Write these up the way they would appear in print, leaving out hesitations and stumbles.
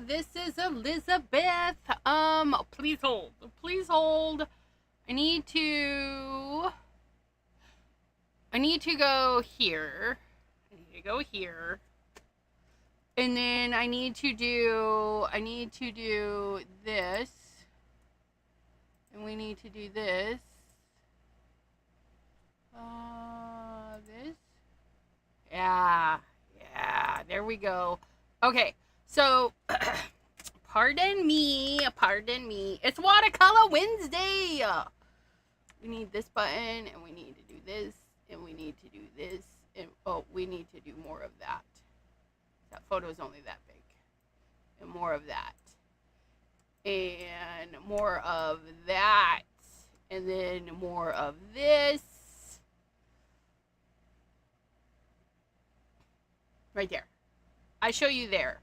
This is Elizabeth. Please hold. Please hold. I need to go here. I need to go here. And then I need to do this. And we need to do this. This. Yeah, there we go. Okay, so, pardon me. It's Watercolor Wednesday. We need this button, and we need to do this, and we need to do this, and, oh, we need to do more of that. That photo's only that big. And more of that. And more of that. And then more of this. Right there. I show you there.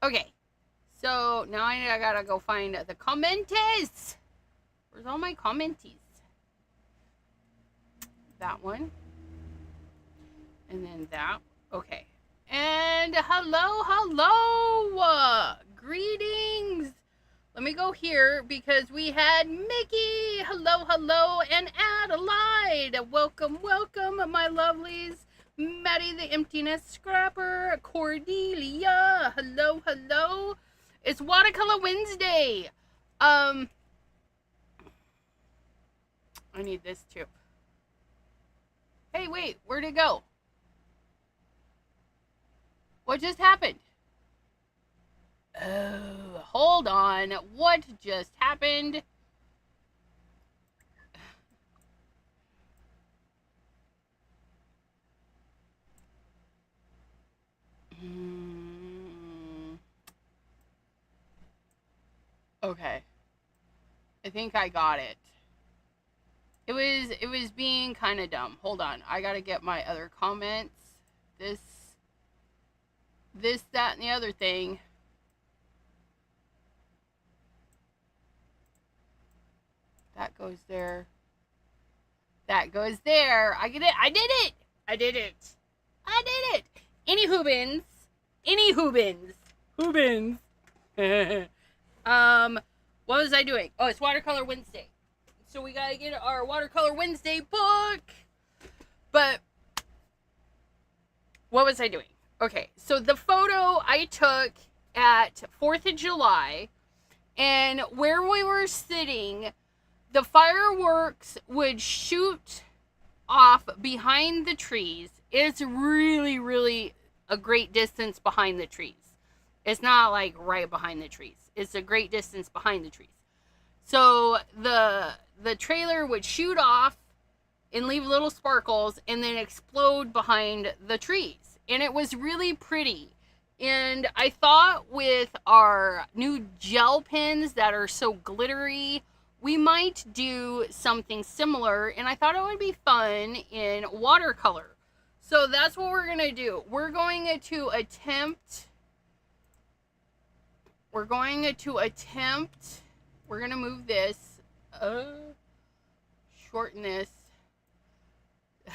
Okay. So now I gotta go find the commenties. Where's all my commenties? That one. And then that. Okay. And hello. Greetings. Let me go here because we had Mickey. Hello. And Adelaide. Welcome, my lovelies. Maddie the Emptiness Scrapper. Cordelia. Hello. It's Watercolor Wednesday. I need this too. Hey, wait. Where'd it go? What just happened? Oh, hold on. What just happened? Okay. I think I got it. It was being kind of dumb. Hold on. I gotta get my other comments. This, that, and the other thing. That goes there. That goes there. I get it. I did it. Any hoobins. What was I doing? Oh, it's Watercolor Wednesday. So we gotta get our Watercolor Wednesday book. But what was I doing? Okay, so the photo I took at 4th of July, and where we were sitting, the fireworks would shoot off behind the trees. It's really a great distance behind the trees. It's not like right behind the trees. It's a great distance behind the trees. So the trailer would shoot off and leave little sparkles and then explode behind the trees. And it was really pretty. And I thought with our new gel pens that are so glittery, we might do something similar. And I thought it would be fun in watercolor. So that's what we're going to do. We're going to attempt, we're going to move this, shorten this.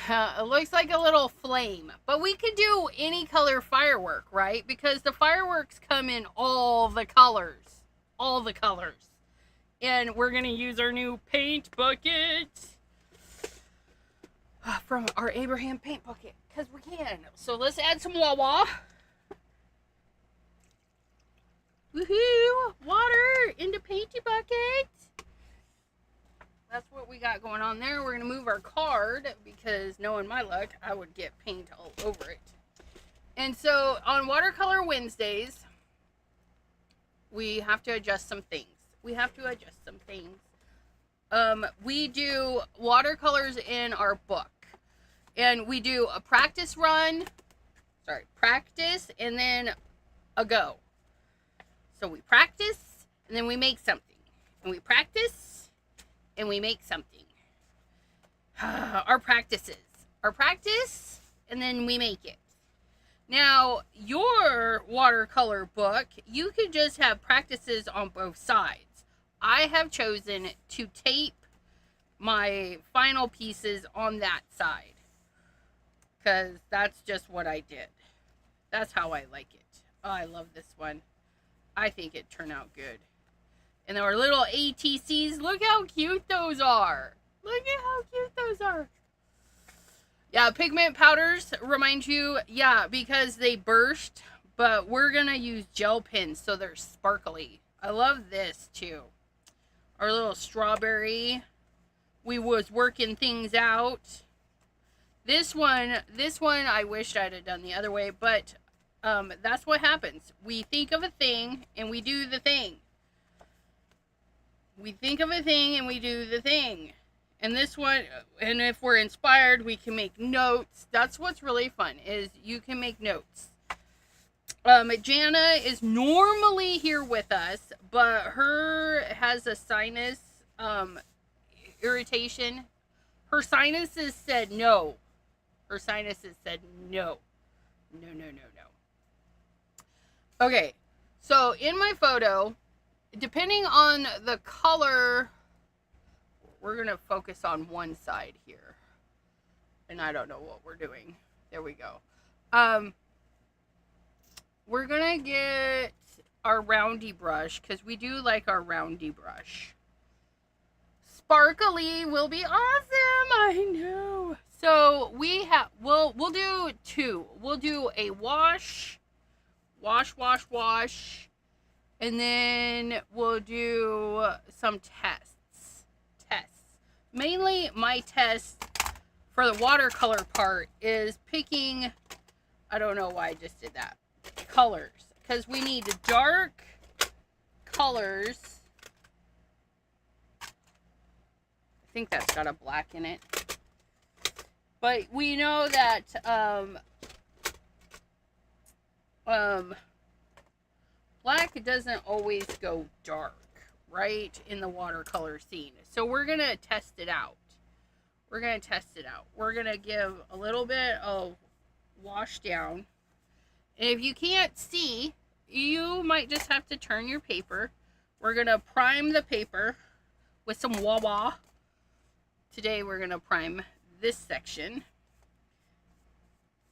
It looks like a little flame, but we could do any color firework, right? Because the fireworks come in all the colors. And we're going to use our new paint bucket from our Abraham paint bucket, because we can. So let's add some Wawa. Woohoo! Water in the painty bucket. That's what we got going on there. We're going to move our card because, knowing my luck, I would get paint all over it. And so on Watercolor Wednesdays, we have to adjust some things. We do watercolors in our book. And we do a practice and then a go. So we practice and then we make something. And we practice and we make something. Our practice and then we make it. Now, your watercolor book, you could just have practices on both sides. I have chosen to tape my final pieces on that side, because that's just what I did. That's how I like it. Oh, I love this one. I think it turned out good. And our little ATCs, look how cute those are. Look at how cute those are. Yeah, pigment powders remind you, yeah, because they burst, but we're going to use gel pens so they're sparkly. I love this too. Our little strawberry. We was working things out. This one I wished I'd have done the other way, but that's what happens. We think of a thing and we do the thing. We think of a thing and we do the thing. And this one, and if we're inspired, we can make notes. That's what's really fun, is you can make notes. Jana is normally here with us, but her has a sinus irritation. Her sinuses said no. Her sinuses said no. No, no, no, no. Okay, so in my photo, depending on the color, we're going to focus on one side here. And I don't know what we're doing. There we go. We're going to get our roundy brush, because we do like our roundy brush. Sparkly will be awesome. I know. So we'll do two. We'll do a wash, and then we'll do some tests. Mainly my test for the watercolor part is picking, I don't know why I just did that, colors, because we need dark colors. I think that's got a black in it. But we know that black doesn't always go dark, right, in the watercolor scene. So we're going to test it out. We're going to give a little bit of wash down. And if you can't see, you might just have to turn your paper. We're going to prime the paper with some Wawa. Today we're going to prime this section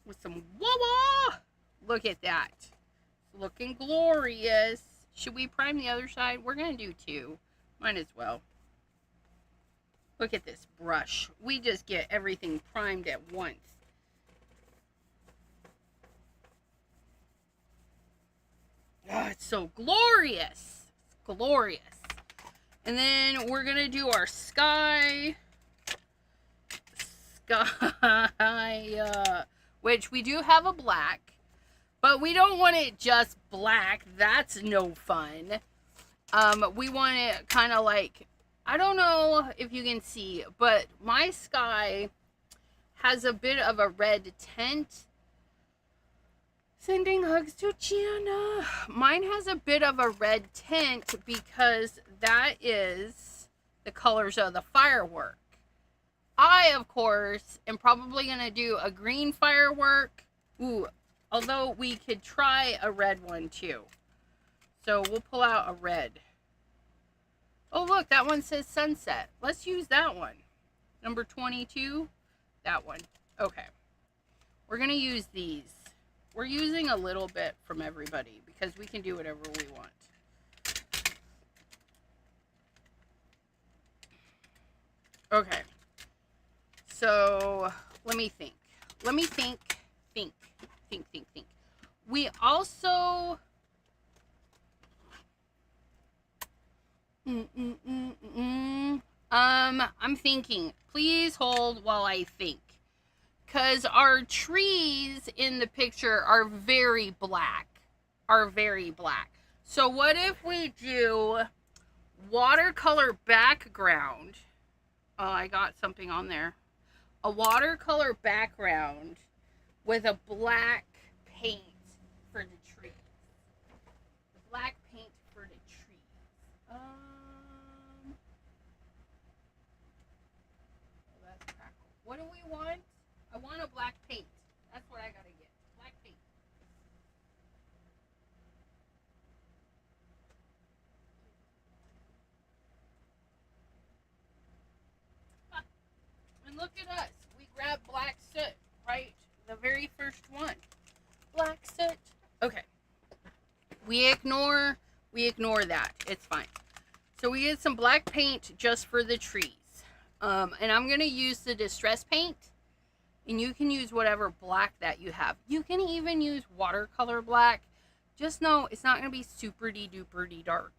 with some Wawa. Look at that. It's looking glorious. Should we prime the other side? We're going to do two. Might as well. Look at this brush. We just get everything primed at once. Oh, it's so glorious. It's glorious. And then we're going to do our sky. Which we do have a black. But we don't want it just black. That's no fun. We want it kind of like, I don't know if you can see, but my sky has a bit of a red tint. Sending hugs to Jana. Mine has a bit of a red tint because that is the colors of the firework. I, of course, am probably going to do a green firework. Ooh, although we could try a red one too. So we'll pull out a red. Oh, look, that one says sunset. Let's use that one. Number 22, that one. Okay. We're going to use these. We're using a little bit from everybody because we can do whatever we want. Okay. So, let me think. Think. We also... I'm thinking. Please hold while I think. Because our trees in the picture are very black. So what if we do watercolor background? Oh, I got something on there. A watercolor background with a black paint for the trees. The black paint for the trees. Oh, that's crackle. What do we want? I want a black paint. That's what I gotta get. Black paint. And look at us. We grabbed black soot, right? The very first one. Black soot. We ignore that. It's fine. So we get some black paint just for the trees. And I'm going to use the distress paint. And you can use whatever black that you have. You can even use watercolor black. Just know it's not going to be super duper dark.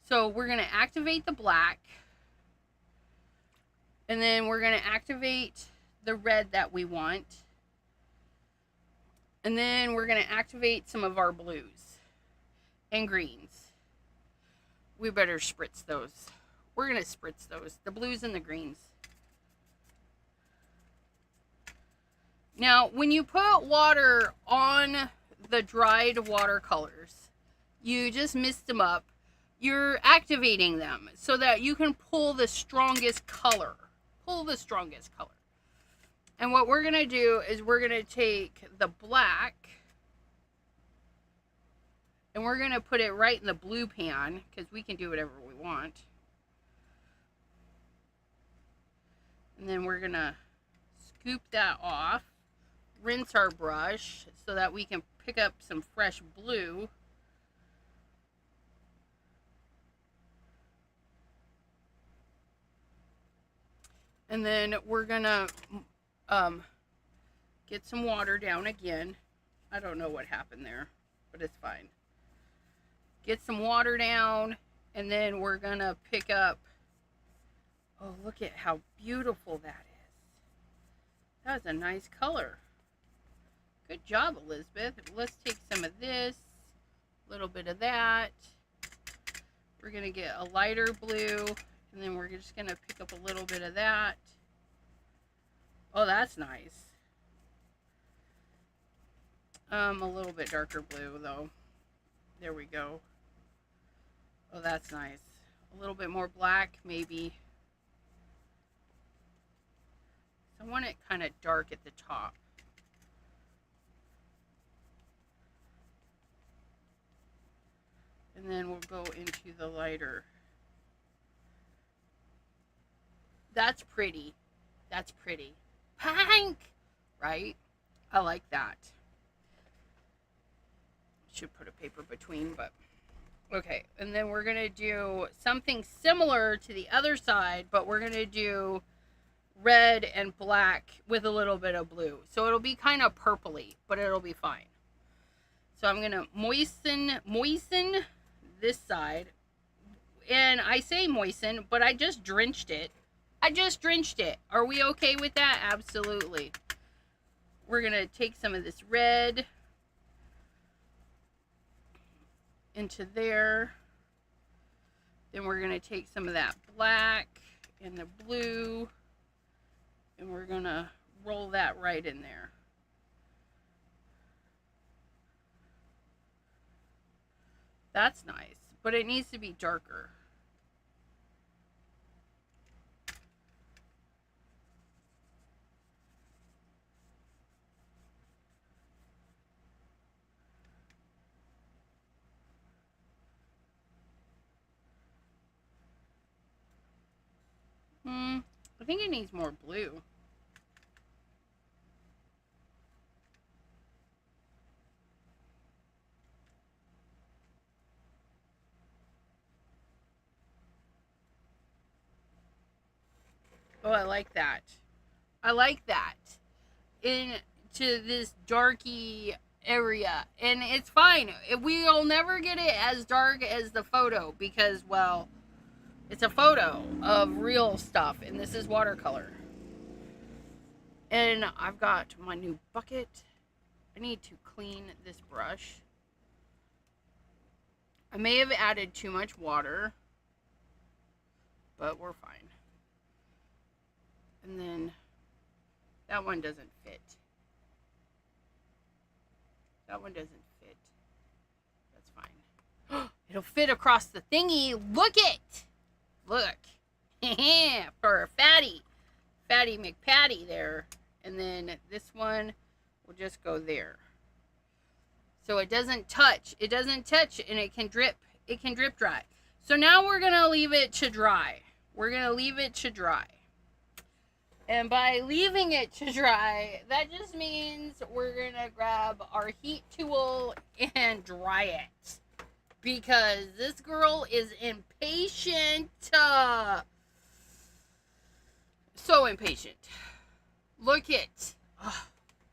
So we're going to activate the black. And then we're going to activate the red that we want. And then we're going to activate some of our blues and greens. We better spritz those. We're going to spritz those. The blues and the greens. Now, when you put water on the dried watercolors, you just mix them up. You're activating them so that you can pull the strongest color. Pull the strongest color. And what we're going to do is we're going to take the black and we're going to put it right in the blue pan because we can do whatever we want. And then we're going to scoop that off, rinse our brush so that we can pick up some fresh blue. And then we're going to get some water down again. I don't know what happened there, but it's fine. Get some water down, and then we're going to pick up, oh, look at how beautiful that is. That's a nice color. Good job, Elizabeth. Let's take some of this, a little bit of that. We're going to get a lighter blue, and then we're just going to pick up a little bit of that. Oh, that's nice. A little bit darker blue, though. There we go. Oh, that's nice. A little bit more black, maybe. So I want it kind of dark at the top. And then we'll go into the lighter. That's pretty. That's pretty. Pink! Right? I like that. Should put a paper between, but okay. And then we're going to do something similar to the other side, but we're going to do red and black with a little bit of blue. So it'll be kind of purpley, but it'll be fine. So I'm going to moisten this side. And I say moisten, but I just drenched it. Are we okay with that? Absolutely. We're going to take some of this red into there. Then we're going to take some of that black and the blue, and we're going to roll that right in there. That's nice, but it needs to be darker. I think it needs more blue. Oh, I like that. I like that. Into this darky area. And it's fine. We'll never get it as dark as the photo because, well, it's a photo of real stuff, and this is watercolor. And I've got my new bucket. I need to clean this brush. I may have added too much water, but we're fine. And then that one doesn't fit. That one doesn't fit. That's fine. It'll fit across the thingy. Look it! Look, for a fatty McPatty there. And then this one will just go there. So it doesn't touch, and it can drip dry. So now we're going to leave it to dry. And by leaving it to dry, that just means we're gonna grab our heat tool and dry it. Because this girl is impatient. So impatient. Look it.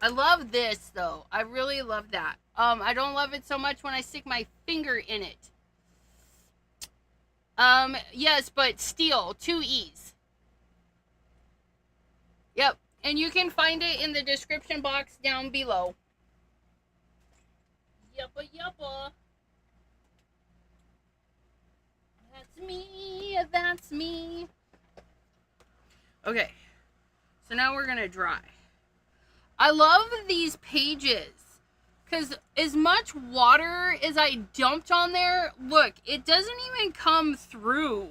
I love this though. I really love that. I don't love it so much when I stick my finger in it. Yes, but steel, 2 E's. Yep, and you can find it in the description box down below. Yuppa yuppa. That's me, that's me. Okay, so now we're gonna dry. I love these pages because as much water as I dumped on there, look, it doesn't even come through.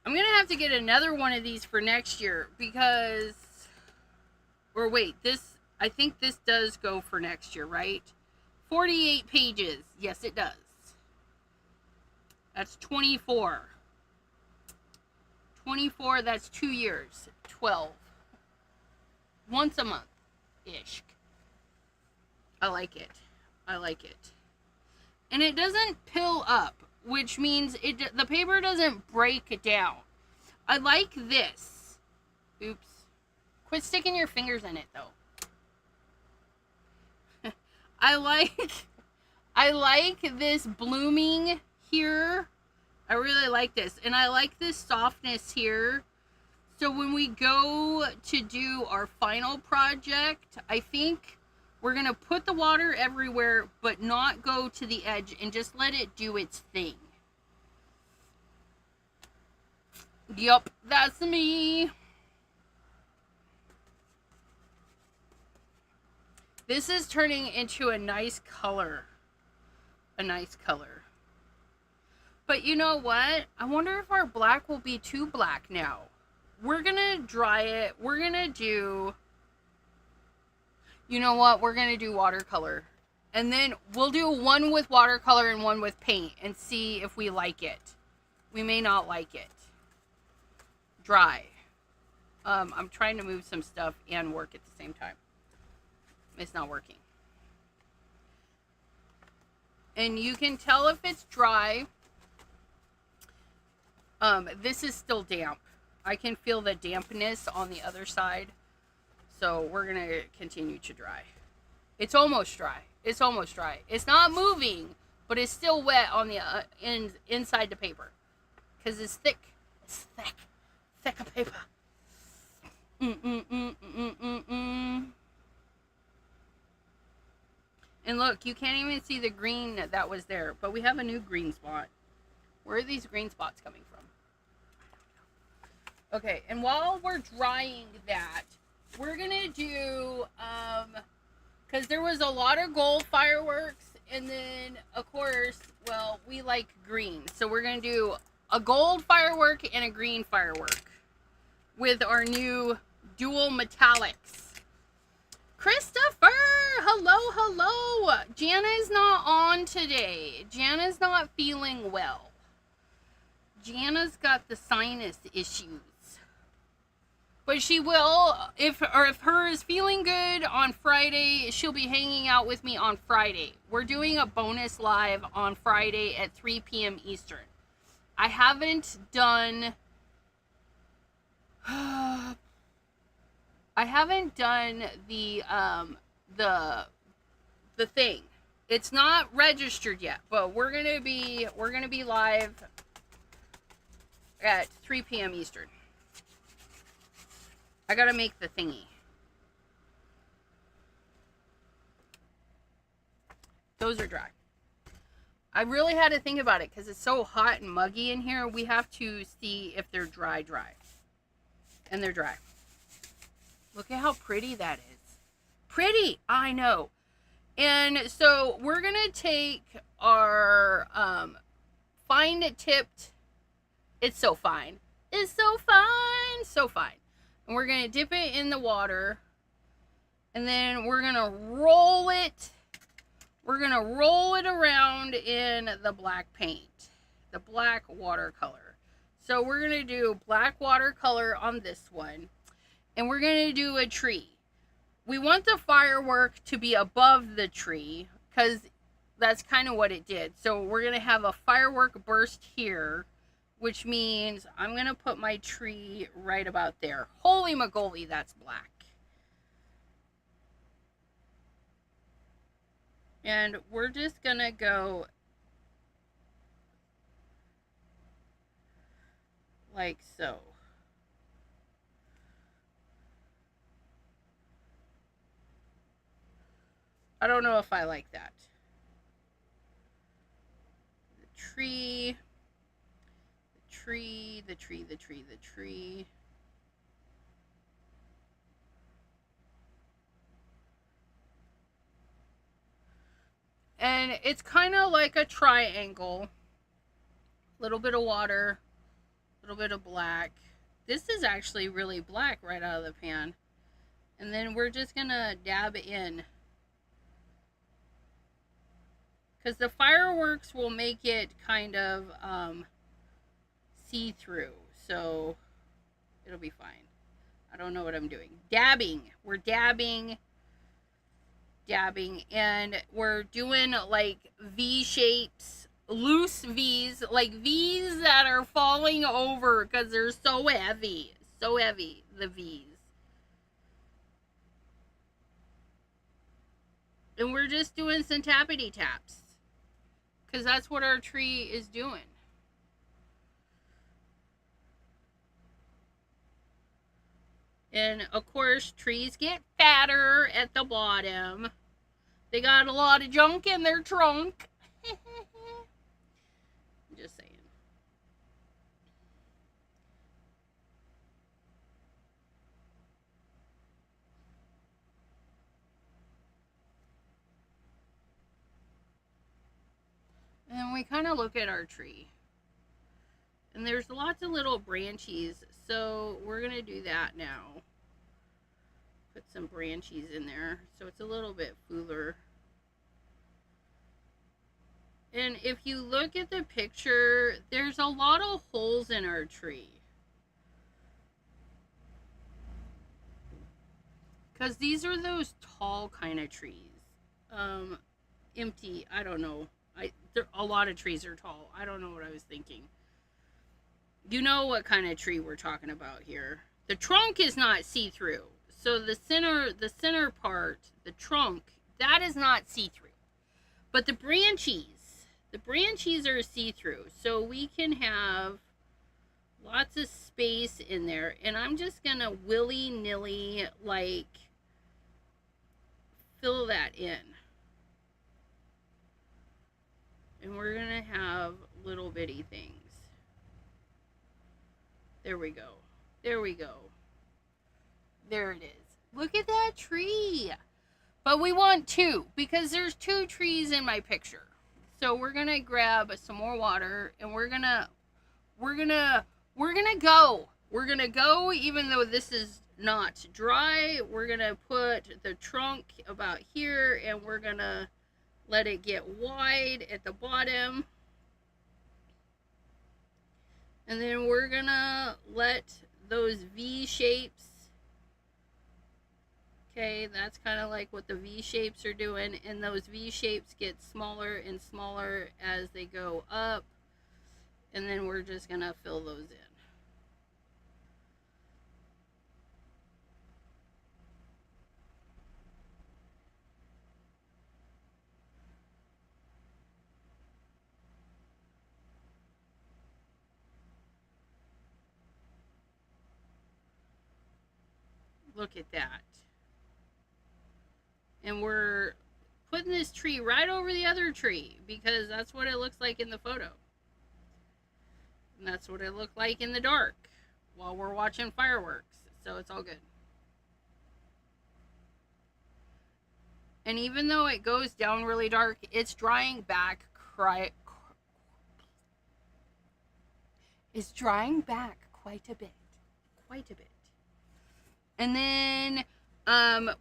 I'm gonna have to get another one of these for next year because, or wait, this, I think this does go for next year, right? 48 pages. Yes, it does. That's 24. 24, that's 2 years. 12. Once a month-ish. I like it. I like it. And it doesn't pill up, which means the paper doesn't break down. I like this. Oops. Quit sticking your fingers in it, though. I like this blooming here. I really like this. And I like this softness here. So when we go to do our final project, I think we're going to put the water everywhere, but not go to the edge and just let it do its thing. Yup, that's me. This is turning into a nice color. A nice color. But you know what? I wonder if our black will be too black now. We're gonna dry it. We're gonna do, you know what? We're gonna do watercolor. And then we'll do one with watercolor and one with paint and see if we like it. We may not like it. Dry. I'm trying to move some stuff and work at the same time. It's not working. And you can tell if it's dry. This is still damp. I can feel the dampness on the other side. So we're going to continue to dry. It's almost dry. It's almost dry. It's not moving, but it's still wet on the inside the paper. Because it's thick. It's thick. Thick of paper. And look, you can't even see the green that was there. But we have a new green spot. Where are these green spots coming from? Okay, and while we're drying that, we're going to do, because there was a lot of gold fireworks, and then, of course, well, we like green. So we're going to do a gold firework and a green firework with our new dual metallics. Christopher! Hello, hello! Jana is not on today. Jana's not feeling well. Jana's got the sinus issues. But she will, if her is feeling good on Friday, she'll be hanging out with me on Friday. We're doing a bonus live on Friday at 3 p.m. Eastern. I haven't done the thing. It's not registered yet, but we're gonna be live at 3 p.m. Eastern. I gotta make the thingy. Those are dry. I really had to think about it because it's so hot and muggy in here. We have to see if they're dry. And they're dry. Look at how pretty that is. Pretty, I know. And so we're going to take our fine tipped, it's so fine. It's so fine, so fine. And we're going to dip it in the water. And then we're going to roll it. We're going to roll it around in the black paint. The black watercolor. So we're going to do black watercolor on this one. And we're going to do a tree. We want the firework to be above the tree because that's kind of what it did. So we're going to have a firework burst here, which means I'm going to put my tree right about there. Holy moly, that's black. And we're just going to go like so. I don't know if I like that. The tree, the tree, the tree, the tree, the tree. And it's kind of like a triangle. A little bit of water, a little bit of black. This is actually really black right out of the pan. And then we're just gonna dab in. Because the fireworks will make it kind of see-through. So it'll be fine. I don't know what I'm doing. Dabbing. We're dabbing. And we're doing like V shapes. Loose V's. Like V's that are falling over because they're so heavy. So heavy, the V's. And we're just doing some tappity taps. Because that's what our tree is doing. And of course, trees get fatter at the bottom. They got a lot of junk in their trunk. Just saying. And then we kind of look at our tree. And there's lots of little branchies. So we're going to do that now. Put some branchies in there. So it's a little bit fuller. And if you look at the picture, there's a lot of holes in our tree. Because these are those tall kind of trees. Empty, I don't know. A lot of trees are tall. I don't know what I was thinking. You know what kind of tree we're talking about here. The trunk is not see-through. So the center part, the trunk, that is not see-through. But the branchies are see-through. So we can have lots of space in there. And I'm just going to willy-nilly, like, fill that in. And we're going to have little bitty things. There we go. There we go. There it is. Look at that tree. But we want two because there's two trees in my picture. So we're going to grab some more water and we're going to go. We're going to go even though this is not dry. We're going to put the trunk about here and we're going to let it get wide at the bottom. And then we're gonna let those V shapes, okay, that's kind of like what the V shapes are doing. And those V shapes get smaller and smaller as they go up. And then we're just gonna fill those in. Look at that. And we're putting this tree right over the other tree because that's what it looks like in the photo. And that's what it looked like in the dark while we're watching fireworks. So it's all good. And even though it goes down really dark, it's drying back It's drying back quite a bit. Quite a bit. And then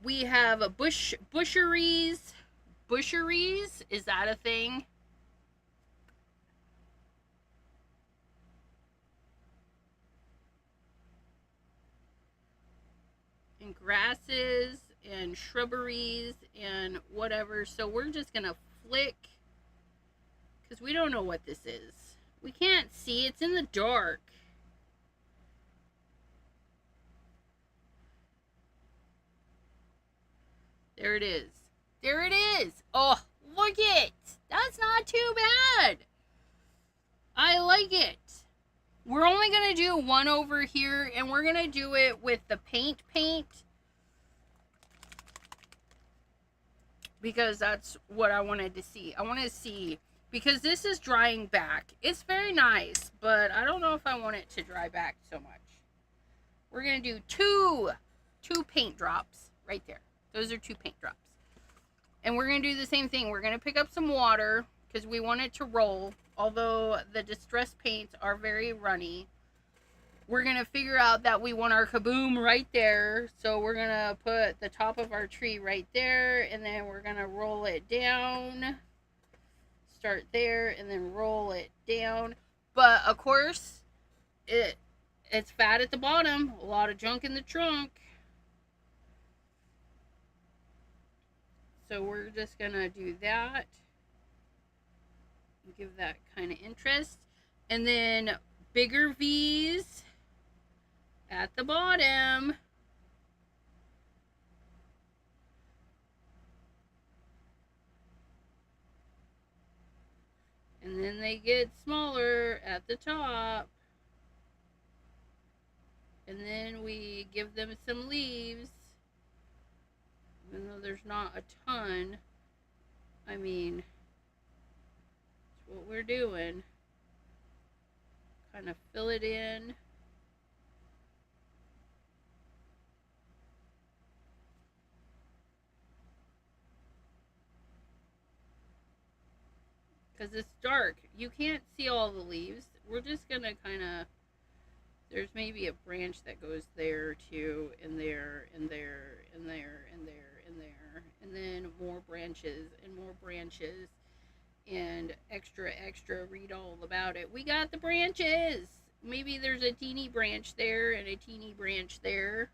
we have busheries. Busheries, is that a thing? and grasses and shrubberies and whatever. So we're just gonna flick, because we don't know what this is. We can't see, it's in the dark. There it is. There it is. Oh, look it. That's not too bad. I like it. We're only going to do one over here, and we're going to do it with the paint, because that's what I wanted to see. I want to see, because this is drying back. It's very nice, but I don't know if I want it to dry back so much. We're going to do two paint drops right there. Those are 2 paint drops. And we're going to do the same thing. We're going to pick up some water because we want it to roll. Although the distress paints are very runny, we're going to figure out that we want our kaboom right there. So we're going to put the top of our tree right there, and then we're going to roll it down. Start there and then roll it down. But of course, it's fat at the bottom. A lot of junk in the trunk. So we're just going to do that. Give that kind of interest. And then bigger V's at the bottom. And then they get smaller at the top. And then we give them some leaves. Even though there's not a ton. I mean, that's what we're doing. Kind of fill it in. Because it's dark. You can't see all the leaves. We're just going to kind of, there's maybe a branch that goes there too, and there, and there, and there, and there, and there, and then more branches, and extra, read all about it. We got the branches. Maybe there's a teeny branch there and a teeny branch there,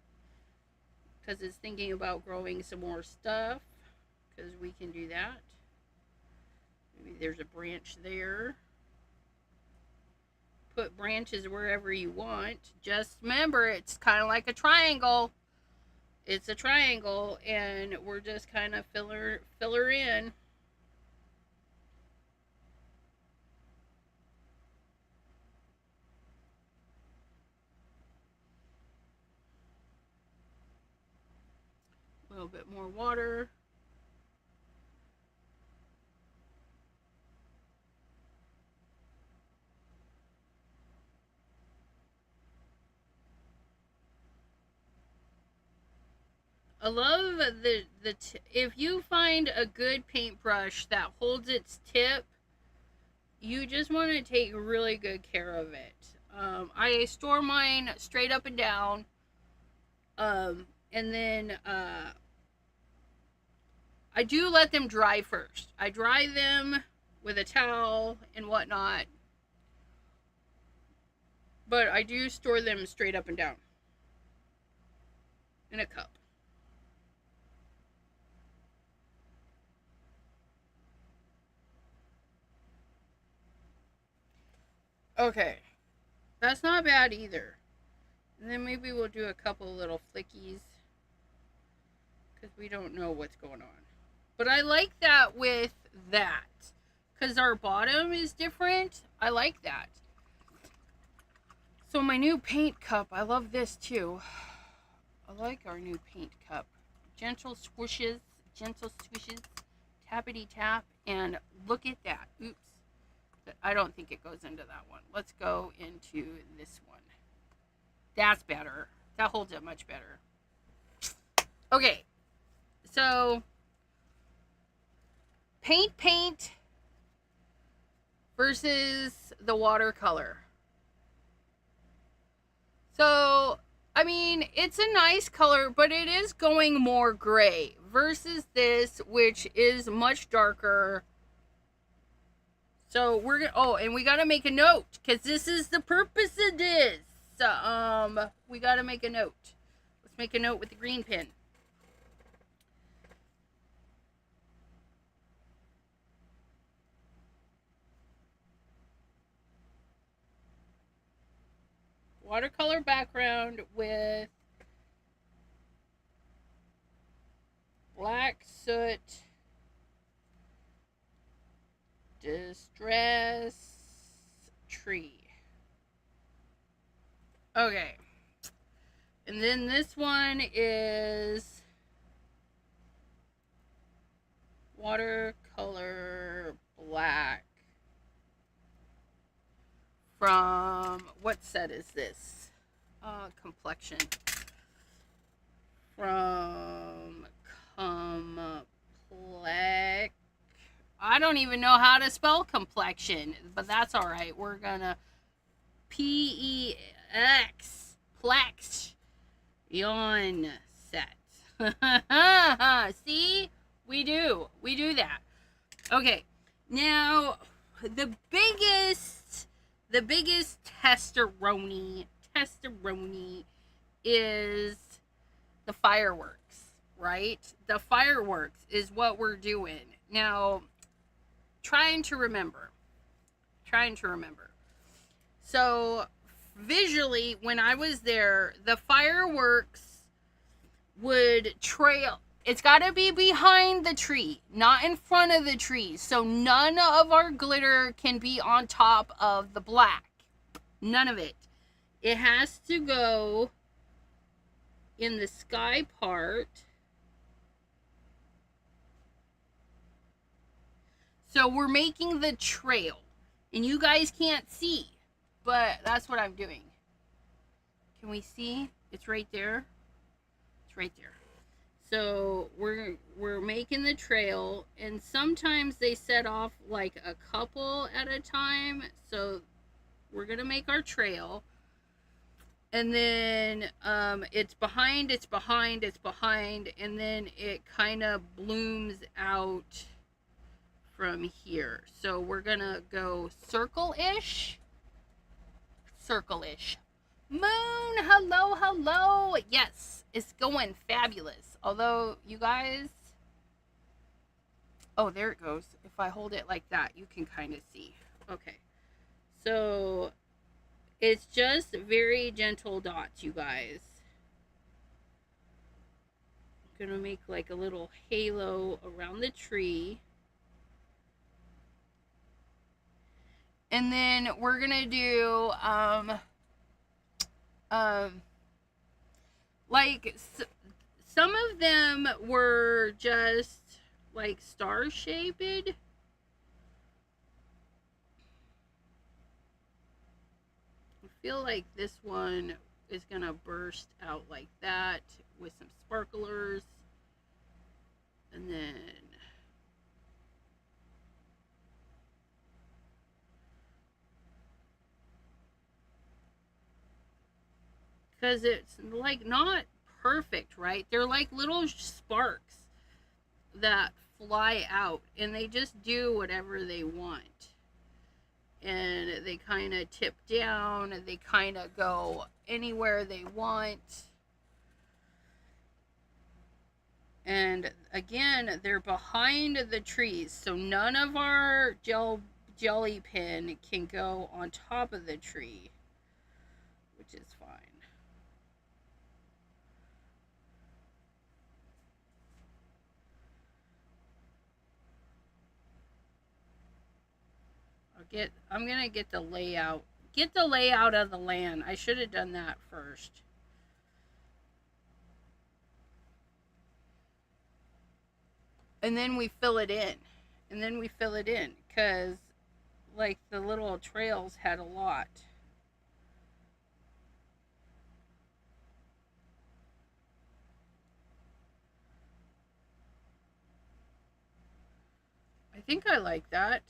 because it's thinking about growing some more stuff, because we can do that. Maybe there's a branch there. Put branches wherever you want. Just remember, it's kind of like a triangle. It's a triangle, and we're just kind of fill her in. A little bit more water. I love if you find a good paintbrush that holds its tip, you just want to take really good care of it. I store mine straight up and down, and then I do let them dry first. I dry them with a towel and whatnot, but I do store them straight up and down in a cup. Okay, that's not bad either. And then maybe we'll do a couple little flickies, because we don't know what's going on. But I like that with that, because our bottom is different. I like that. So my new paint cup, I love this too. I like our new paint cup. Gentle swishes, tappity tap, and look at that. Oops. I don't think it goes into that one. Let's go into this one. That's better. That holds it much better. Okay. So, paint versus the watercolor. So, I mean, it's a nice color, but it is going more gray versus this, which is much darker. So we're gonna, oh, and we gotta make a note, because this is the purpose of this. We gotta make a note. Let's Let's make a note with the green pen. Watercolor background with black soot, distress tree. Okay. And then this one is watercolor black. From, what set is this? Complexion. From Complex. I don't even know how to spell complexion, but that's all right. We're gonna P-E-X, Plex, Yawn set. See? We do that. Okay, now the biggest testeroni is the fireworks, right? The fireworks is what we're doing. Now, trying to remember. So, visually, when I was there, the fireworks would trail. It's got to be behind the tree, not in front of the tree. So none of our glitter can be on top of the black. None of it. It has to go in the sky part. So we're making the trail. And you guys can't see, but that's what I'm doing. Can we see? It's right there. It's right there. So we're making the trail, and sometimes they set off like a couple at a time. So we're gonna make our trail, and then it's behind, and then it kind of blooms out from here. So we're gonna go circle-ish. Moon, hello. Yes, it's going fabulous. Although, you guys, oh, there it goes. If I hold it like that, you can kind of see. Okay, so it's just very gentle dots, you guys. I'm gonna make like a little halo around the tree. And then we're gonna do like some of them were just like star shaped. I feel like this one is gonna burst out like that with some sparklers, and then because it's like not perfect, right? They're like little sparks that fly out, and they just do whatever they want. And they kind of tip down, and they kind of go anywhere they want. And again, they're behind the trees, so none of our jelly pen can go on top of the tree, which is fine. I'm gonna get the layout of the land. I should have done that first. And then we fill it in. Because like the little trails had a lot. I think I like that.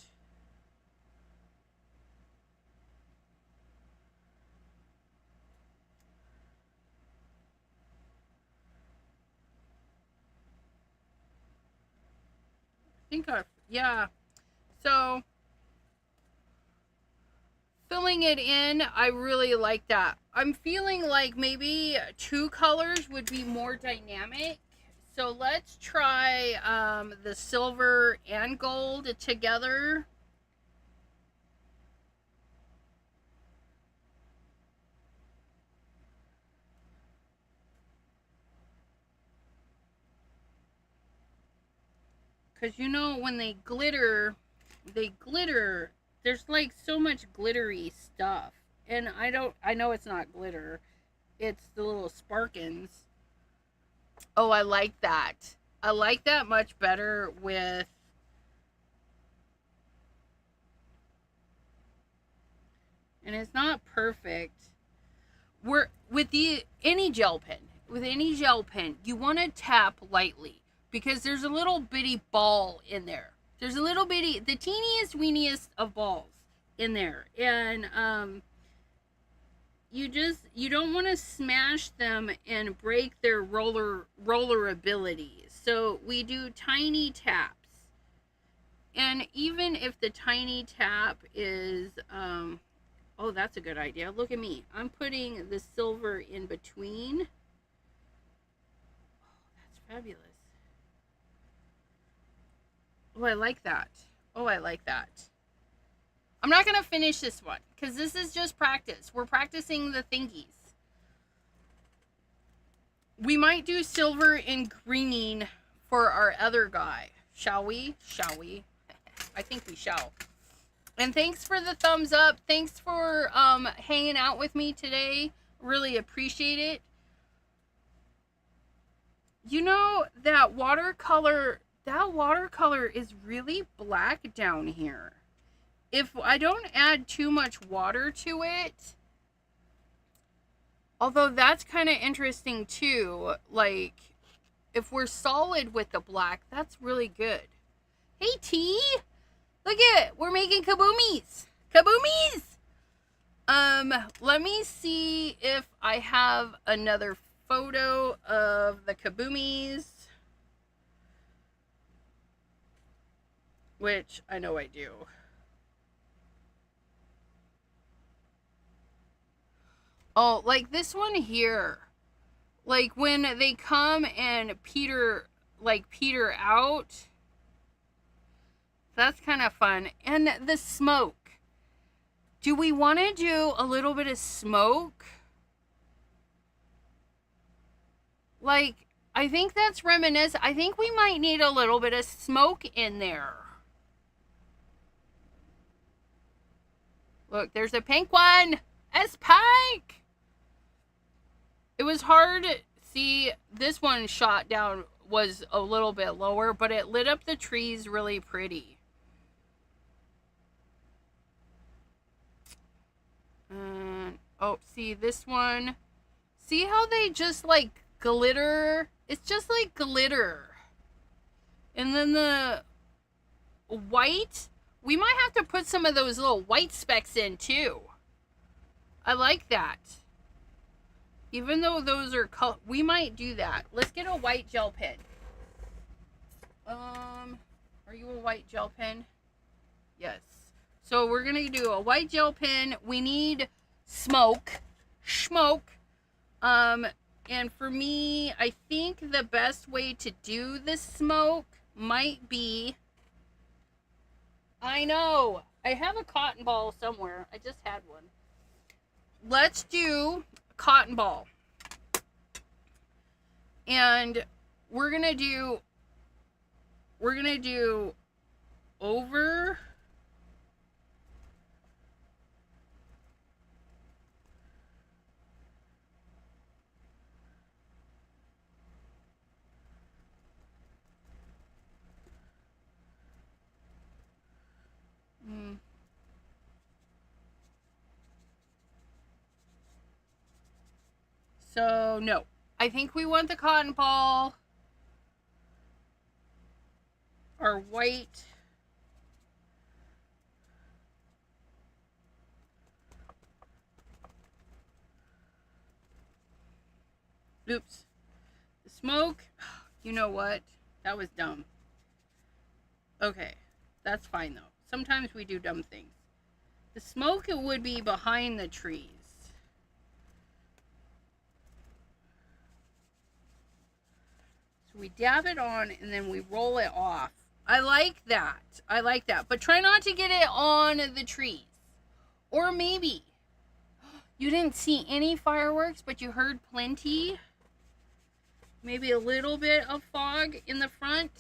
Yeah. So filling it in, I really like that. I'm feeling like maybe 2 colors would be more dynamic. So let's try the silver and gold together. Because you know, when they glitter, there's like so much glittery stuff. And I know it's not glitter. It's the little sparkins. Oh, I like that. I like that much better with, and it's not perfect. We're with any gel pen. With any gel pen, you want to tap lightly because there's a little bitty ball in there. There's a little bitty, the teeniest weeniest of balls in there, and you don't want to smash them and break their roller ability. So we do tiny taps. And even if the tiny tap is oh, that's a good idea. Look at me. I'm putting the silver in between. Oh, that's fabulous. Oh, I like that. Oh, I like that. I'm not going to finish this one because this is just practice. We're practicing the thingies. We might do silver and green for our other guy. Shall we? Shall we? I think we shall. And thanks for the thumbs up. Thanks for hanging out with me today. Really appreciate it. You know, that watercolor is really black down here. If I don't add too much water to it, although that's kind of interesting too, like if we're solid with the black, that's really good. Hey T, look at it, we're making kaboomies. Kaboomies! Let me see if I have another photo of the kaboomies, which I know I do. Oh, like this one here. Like when they come and peter out. That's kind of fun. And the smoke. Do we want to do a little bit of smoke? Like, I think that's reminiscent. I think we might need a little bit of smoke in there. Look, there's a pink one. It's pink. It was hard to see. This one shot down was a little bit lower, but it lit up the trees really pretty. Oh, see this one. See how they just like glitter? It's just like glitter. And then the white, we might have to put some of those little white specks in too. I like that. Even though those are we might do that. Let's get a white gel pen. Are you a white gel pen? Yes. So we're gonna do a white gel pen. We need smoke. And for me, I think the best way to do this smoke might be, I know, I have a cotton ball somewhere. I just had one. Let's do cotton ball. And we're gonna do over so no, I think we want the cotton ball, our white, oops, the smoke, you know what, that was dumb. Okay, that's fine though. Sometimes we do dumb things. The smoke, it would be behind the trees. So we dab it on and then we roll it off. I like that. I like that. But try not to get it on the trees. Or maybe you didn't see any fireworks, but you heard plenty. Maybe a little bit of fog in the front.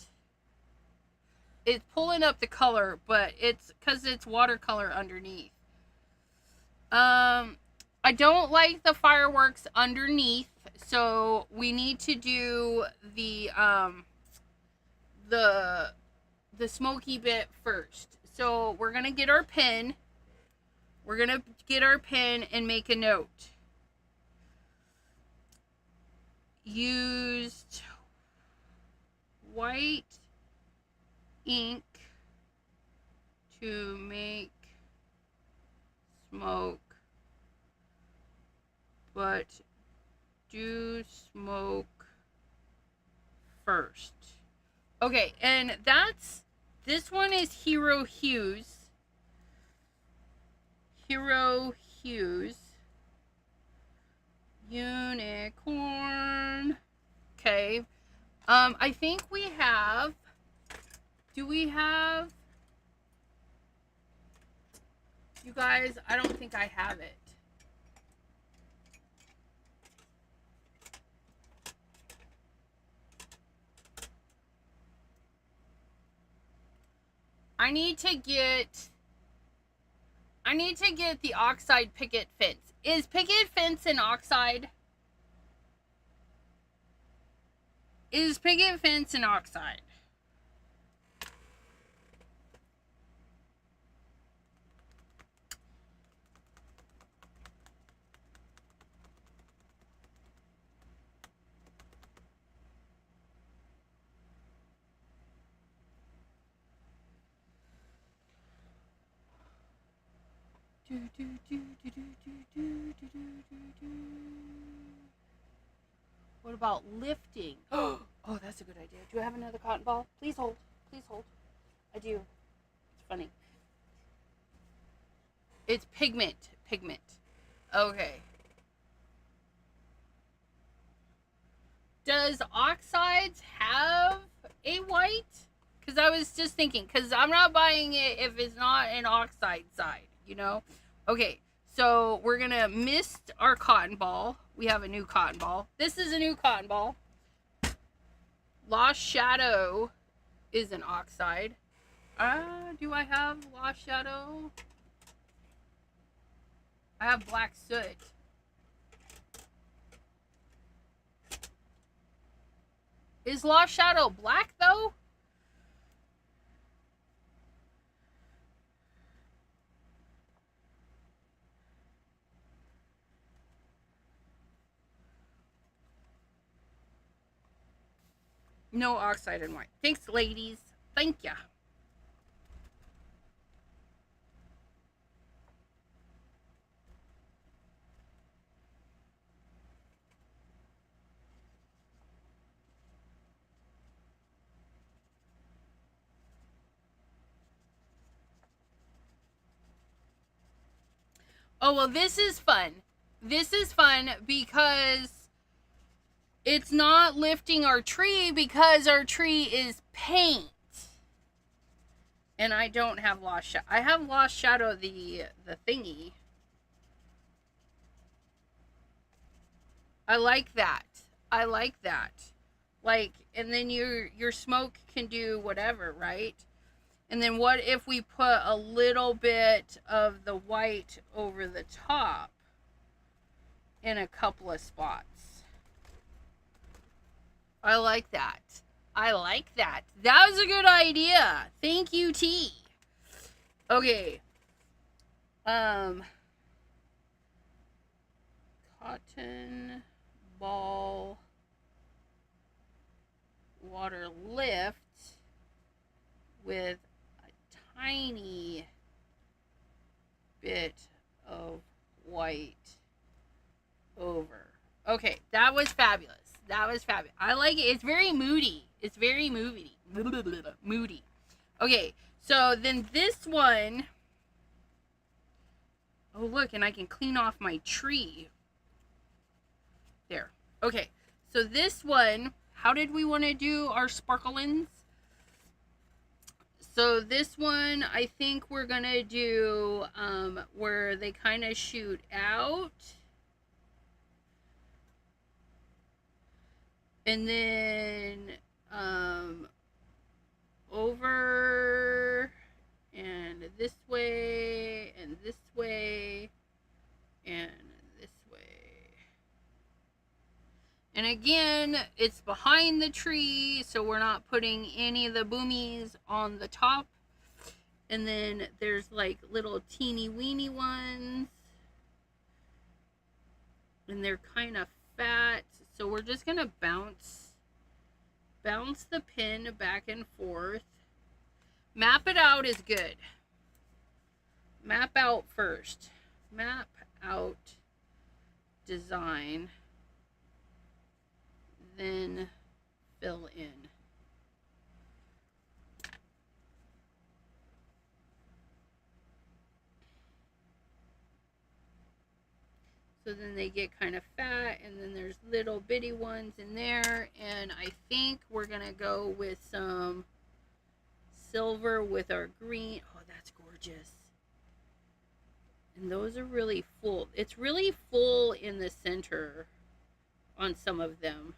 It's pulling up the color, but it's because it's watercolor underneath. I don't like the fireworks underneath, so we need to do the smoky bit first. So we're gonna get our pen. We're gonna get our pen and make a note. Used white ink to make smoke, but do smoke first. Okay, and this one is Hero Hues. Hero Hues. Unicorn. Okay. I think we have. Do we have? You guys, I don't think I have it. I need to get the oxide picket fence. Is picket fence an oxide? Is picket fence an oxide? What about lifting? Oh, that's a good idea. Do I have another cotton ball? Please hold. Please hold. I do. It's funny. It's pigment. Pigment. Okay. Does oxides have a white? Because I was just thinking, because I'm not buying it if it's not an oxide side, you know? Okay, so we're going to mist our cotton ball. We have a new cotton ball. This is a new cotton ball. Lost Shadow is an oxide. Do I have Lost Shadow? I have Black Soot. Is Lost Shadow black, though? No oxide and white. Thanks, ladies. Thank ya. Oh, well, this is fun. This is fun because it's not lifting our tree because our tree is paint. And I don't have Lost Shadow. I have Lost Shadow, the thingy. I like that. I like that. Like, and then your smoke can do whatever, right? And then what if we put a little bit of the white over the top in a couple of spots? I like that. I like that. That was a good idea. Thank you, T. Okay. Cotton ball water lift with a tiny bit of white over. Okay, that was fabulous. That was fabulous. I like it. It's very moody. It's very moody. Moody. Okay, so then this one, Oh, look, and I can clean off my tree. There. Okay, so this one, how did we want to do our sparklins? So this one, I think we're going to do where they kind of shoot out. And then over and this way and this way and this way. And again, it's behind the tree, so we're not putting any of the boomies on the top. And then there's like little teeny weeny ones. And they're kind of fat, so we're just gonna bounce the pin back and forth. Map it out is good. Map out first. Map out design, then fill in. So then they get kind of fat, and then there's little bitty ones in there. And I think we're gonna go with some silver with our green. Oh, that's gorgeous. And those are really full. It's really full in the center on some of them.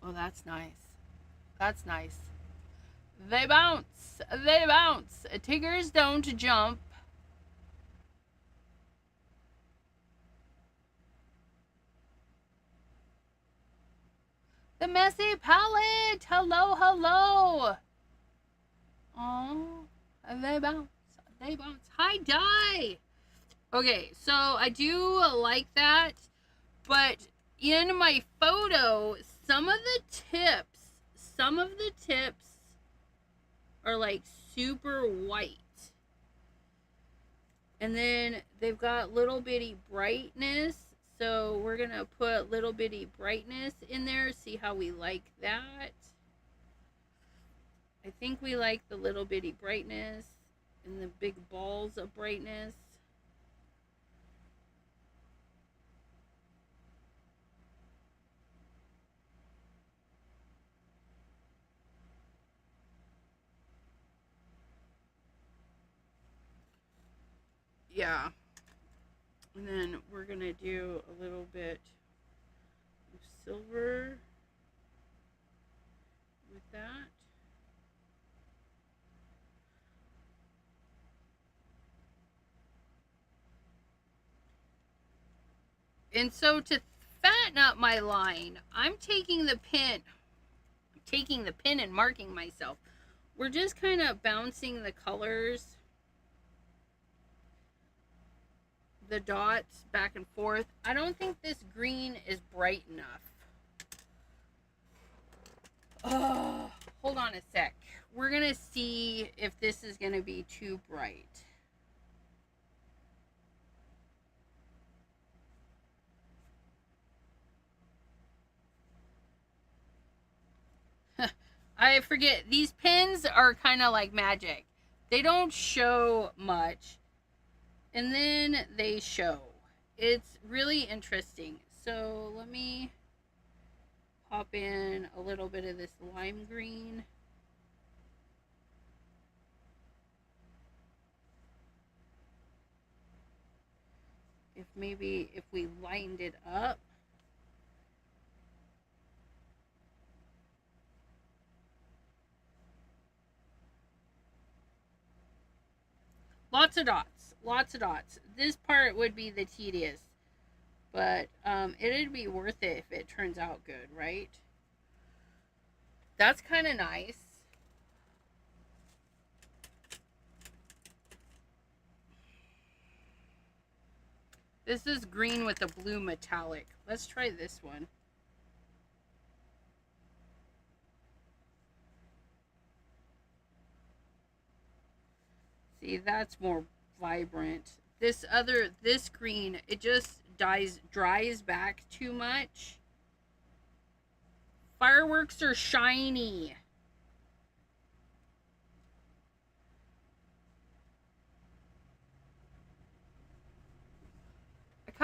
Oh, that's nice. That's nice. They bounce. They bounce. Tigers don't jump. The messy palette. Hello, hello. Oh, they bounce. They bounce. Hi, Di. Okay, so I do like that, but in my photo, some of the tips are like super white. And then they've got little bitty brightness. So we're going to put little bitty brightness in there. See how we like that. I think we like the little bitty brightness and the big balls of brightness. Yeah. And then we're going to do a little bit of silver with that. And so to fatten up my line, I'm taking the pin and marking myself. We're just kind of bouncing the colors, the dots back and forth. I don't think this green is bright enough. Oh, hold on a sec. We're gonna see if this is gonna be too bright. I forget, these pins are kind of like magic. They don't show much, and then they show. It's really interesting. So let me pop in a little bit of this lime green. If we lined it up. Lots of dots. Lots of dots. This part would be the tedious. But it'd be worth it if it turns out good, right? That's kind of nice. This is green with a blue metallic. Let's try this one. See, that's more vibrant. This green, it just dries back too much. Fireworks are shiny.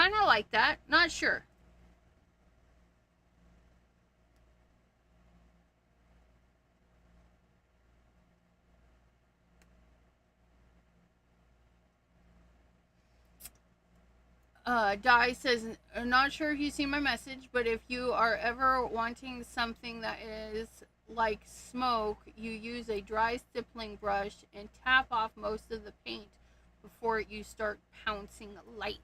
kind of like that. Not sure. Di says, I'm not sure if you see my message, but if you are ever wanting something that is like smoke, you use a dry stippling brush and tap off most of the paint before you start pouncing lightly.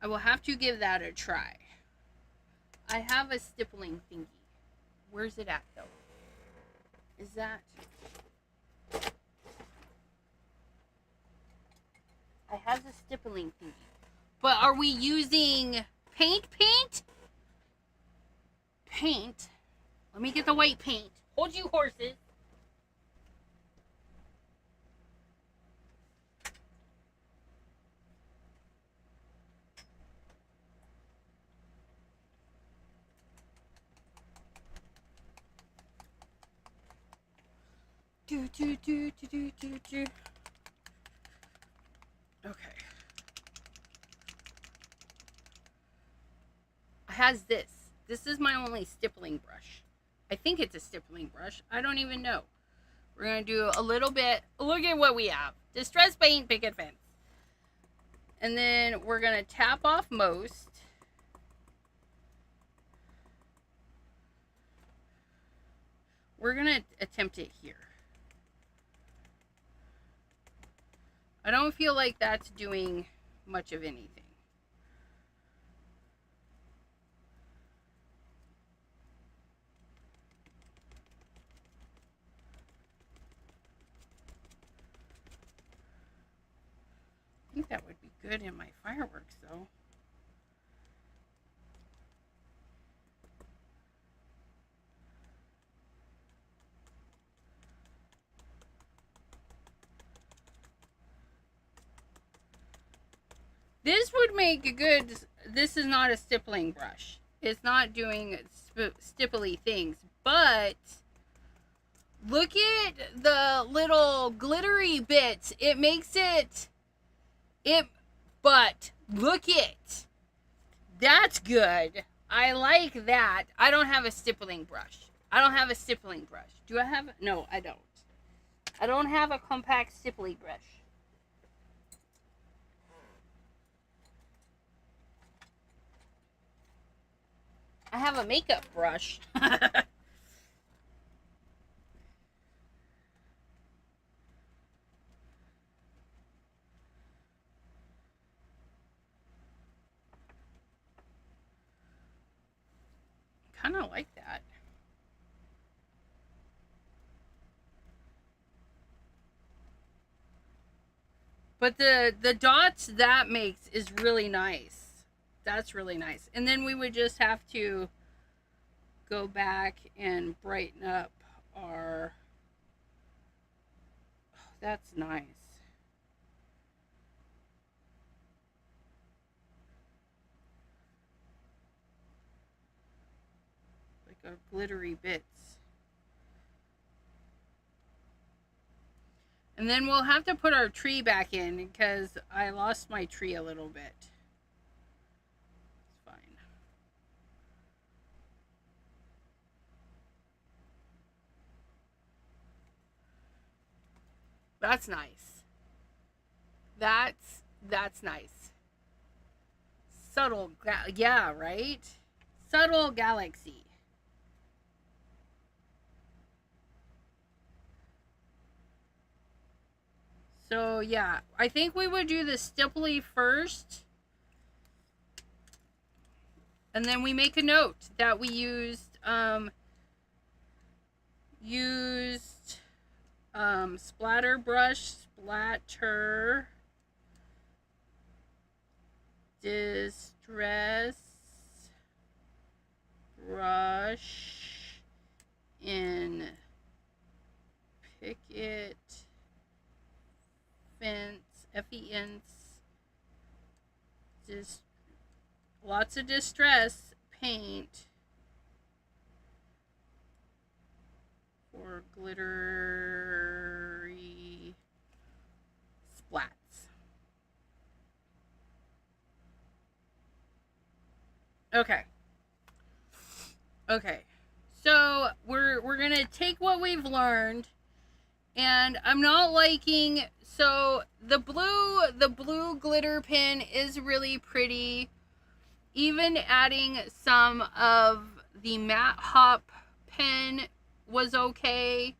I will have to give that a try. I have a stippling thingy. Where's it at, though? Is that... I have the stippling thingy. But are we using paint? Paint. Let me get the white paint. Hold you horses. Do. Okay. Has this. This is my only stippling brush. I think it's a stippling brush. I don't even know. We're going to do a little bit. Look at what we have. Distress paint, picket fence. And then we're going to tap off most. We're going to attempt it here. I don't feel like that's doing much of anything. I think that would be good in my fireworks, though. This would make a good... This is not a stippling brush. It's not doing stipply things, but... Look at the little glittery bits. It makes it... But look it. That's good. I like that. I don't have a stippling brush. Do I have... No, I don't. I don't have a compact stippling brush. I have a makeup brush. Kind of like that. But the dots that makes is really nice. That's really nice. And then we would just have to go back and brighten up our... Oh, that's nice. Like our glittery bits. And then we'll have to put our tree back in because I lost my tree a little bit. It's fine. That's nice. That's nice. Subtle, yeah, right? Subtle galaxy. So yeah, I think we would do the stipply first. And then we make a note that we used splatter brush, splatter, distress brush in picket fence, just lots of distress paint for glittery splats. Okay. Okay. So we're gonna take what we've learned, and I'm not liking, so the blue glitter pen is really pretty. Even adding some of the matte hop pen was okay,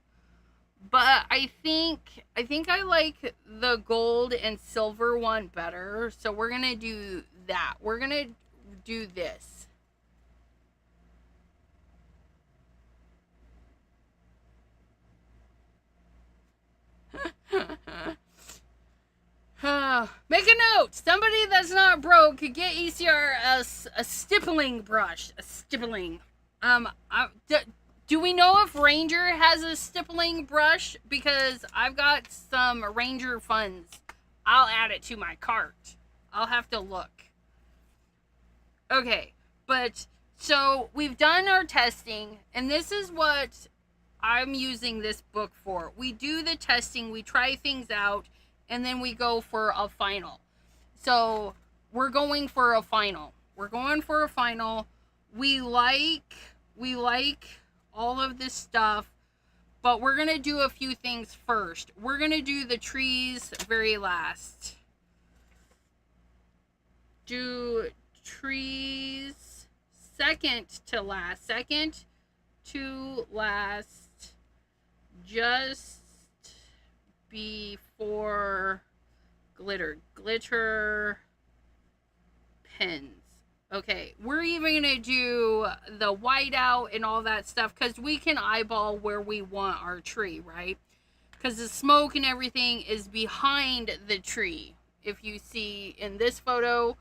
but I think I like the gold and silver one better. So we're gonna do that. We're gonna do this. Make a note. Somebody that's not broke could get ECR a stippling brush. A stippling. Do we know if Ranger has a stippling brush? Because I've got some Ranger funds. I'll add it to my cart. I'll have to look. Okay, but so we've done our testing, and this is what I'm using this book for. We do the testing, we try things out, and then we go for a final. So we're going for a final. We're going for a final. We like all of this stuff, but we're going to do a few things first. We're going to do the trees very last. Do trees second to last. Second to last. Just before glitter pens. Okay, we're even gonna do the whiteout and all that stuff because we can eyeball where we want our tree, right? Because the smoke and everything is behind the tree. If you see in this photo,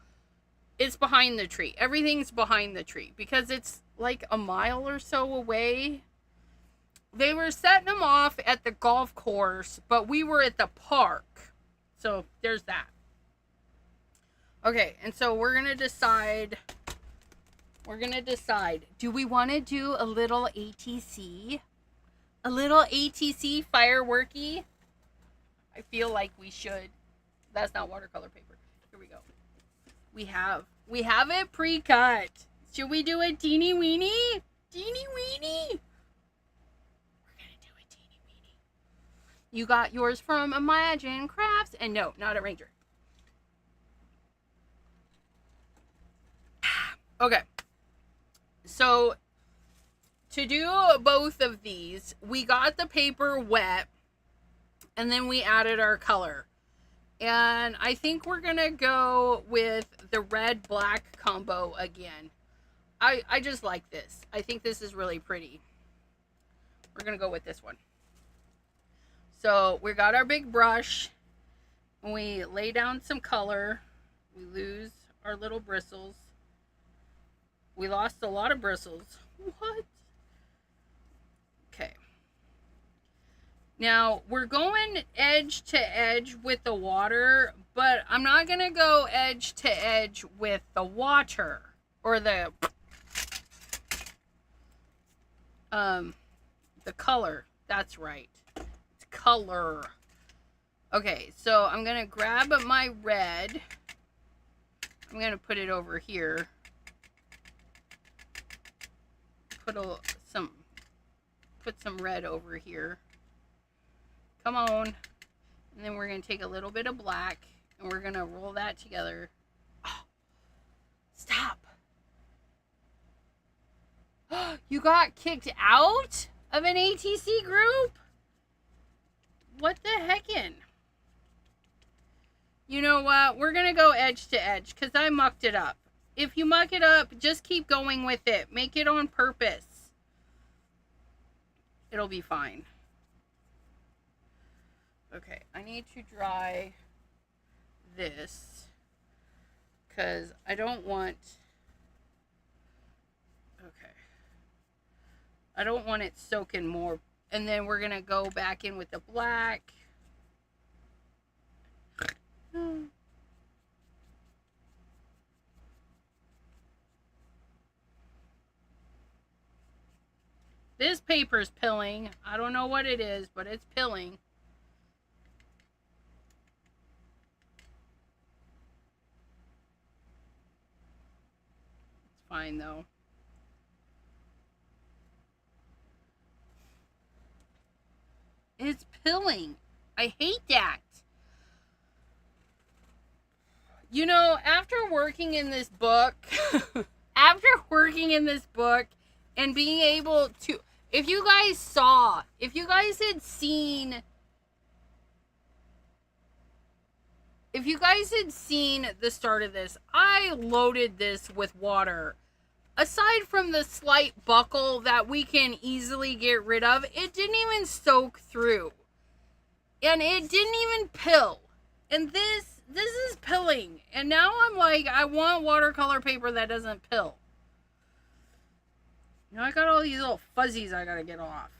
it's behind the tree. Everything's behind the tree because it's like a mile or so away. They were setting them off at the golf course, but we were at the park. So there's that. Okay, and so we're going to decide, do we want to do a little ATC? A little ATC fireworky? I feel like we should. That's not watercolor paper. Here we go. We have it pre-cut. Should we do a teeny weeny? Teeny weeny? You got yours from Imagine Crafts, and no, not a Ranger. Okay, so to do both of these, we got the paper wet, and then we added our color. And I think we're gonna go with the red-black combo again. I just like this. I think this is really pretty. We're gonna go with this one. So we got our big brush, and we lay down some color. We lose our little bristles. We lost a lot of bristles. What? Okay. Now we're going edge to edge with the water, but I'm not gonna go edge to edge with the water or the color. That's right. Color. Okay, so I'm gonna grab my red. I'm gonna put it over here. Put some red over here. Come on. And then we're gonna take a little bit of black and we're gonna roll that together. Oh, stop. You got kicked out of an ATC group? What the heckin'? You know what? We're going to go edge to edge because I mucked it up. If you muck it up, just keep going with it. Make it on purpose. It'll be fine. Okay, I need to dry this because I don't want... Okay. I don't want it soaking more. And then we're going to go back in with the black. This paper's pilling. I don't know what it is, but it's pilling. It's fine though. It's pilling. I hate that. You know, after working in this book, and being able to, if you guys had seen the start of this, I loaded this with water. Aside from the slight buckle that we can easily get rid of, it didn't even soak through. And it didn't even pill. And this is pilling. And now I'm like, I want watercolor paper that doesn't pill. Now I got all these little fuzzies I gotta get off.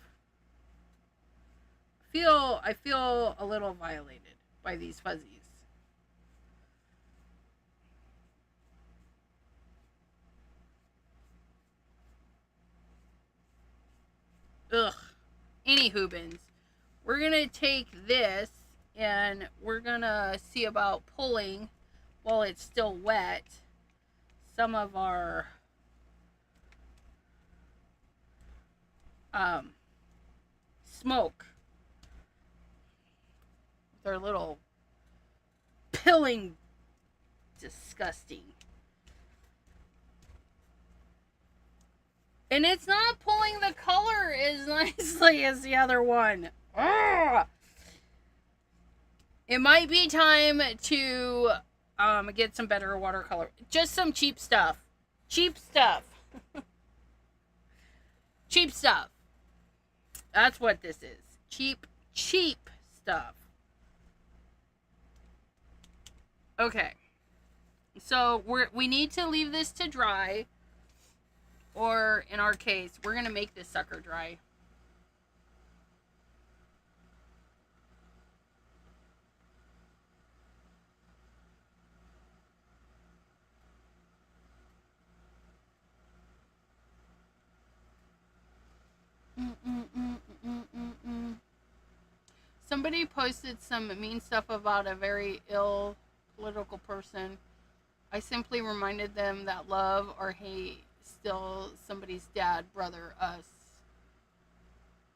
I feel a little violated by these fuzzies. Ugh. Anywho, bins. We're gonna take this and we're gonna see about pulling, while it's still wet, some of our smoke. They're little pilling, disgusting. And it's not pulling the color as nicely as the other one. Ugh. It might be time to get some better watercolor. Just some cheap stuff. Cheap stuff. Cheap stuff. That's what this is. Cheap stuff. Okay. So we need to leave this to dry. Or, in our case, we're going to make this sucker dry. Somebody posted some mean stuff about a very ill political person. I simply reminded them that love or hate still somebody's dad, brother, us,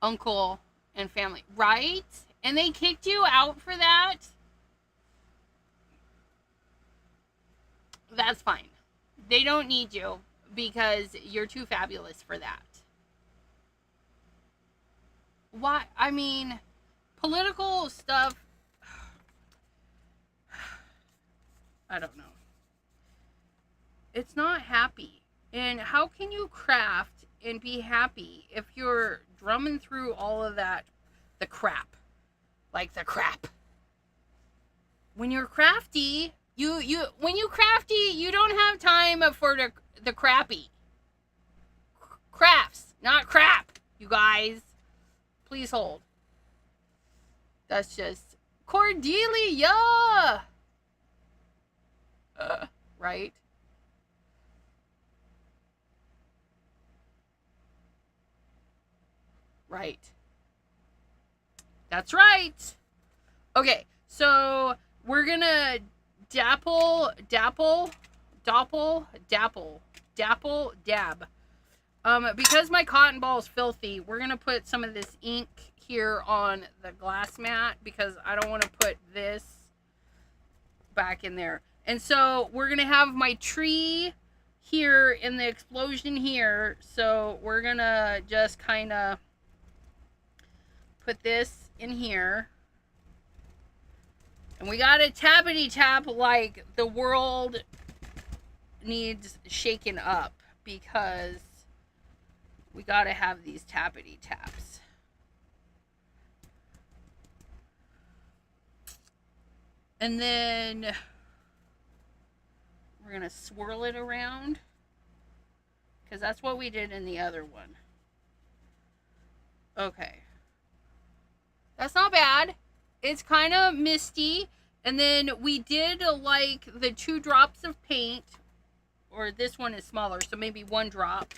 uncle, and family. Right? And they kicked you out for that? That's fine. They don't need you because you're too fabulous for that. Why? I mean, political stuff, I don't know. It's not happy. And how can you craft and be happy if you're drumming through all of that, the crap? Like the crap. When you're crafty, you don't have time for the crappy. Crafts, not crap, you guys. Please hold. That's just Cordelia. Right? Right. That's right. Okay, so we're gonna dab. Because my cotton ball is filthy, we're gonna put some of this ink here on the glass mat because I don't want to put this back in there. And so we're gonna have my tree here in the explosion here. So we're gonna just kind of put this in here. And we gotta tappity tap like the world needs shaken up because we gotta have these tappity taps. And then we're gonna swirl it around because that's what we did in the other one. Okay. That's not bad. It's kind of misty. And then we did like the 2 drops of paint, or this one is smaller, so maybe 1 drop.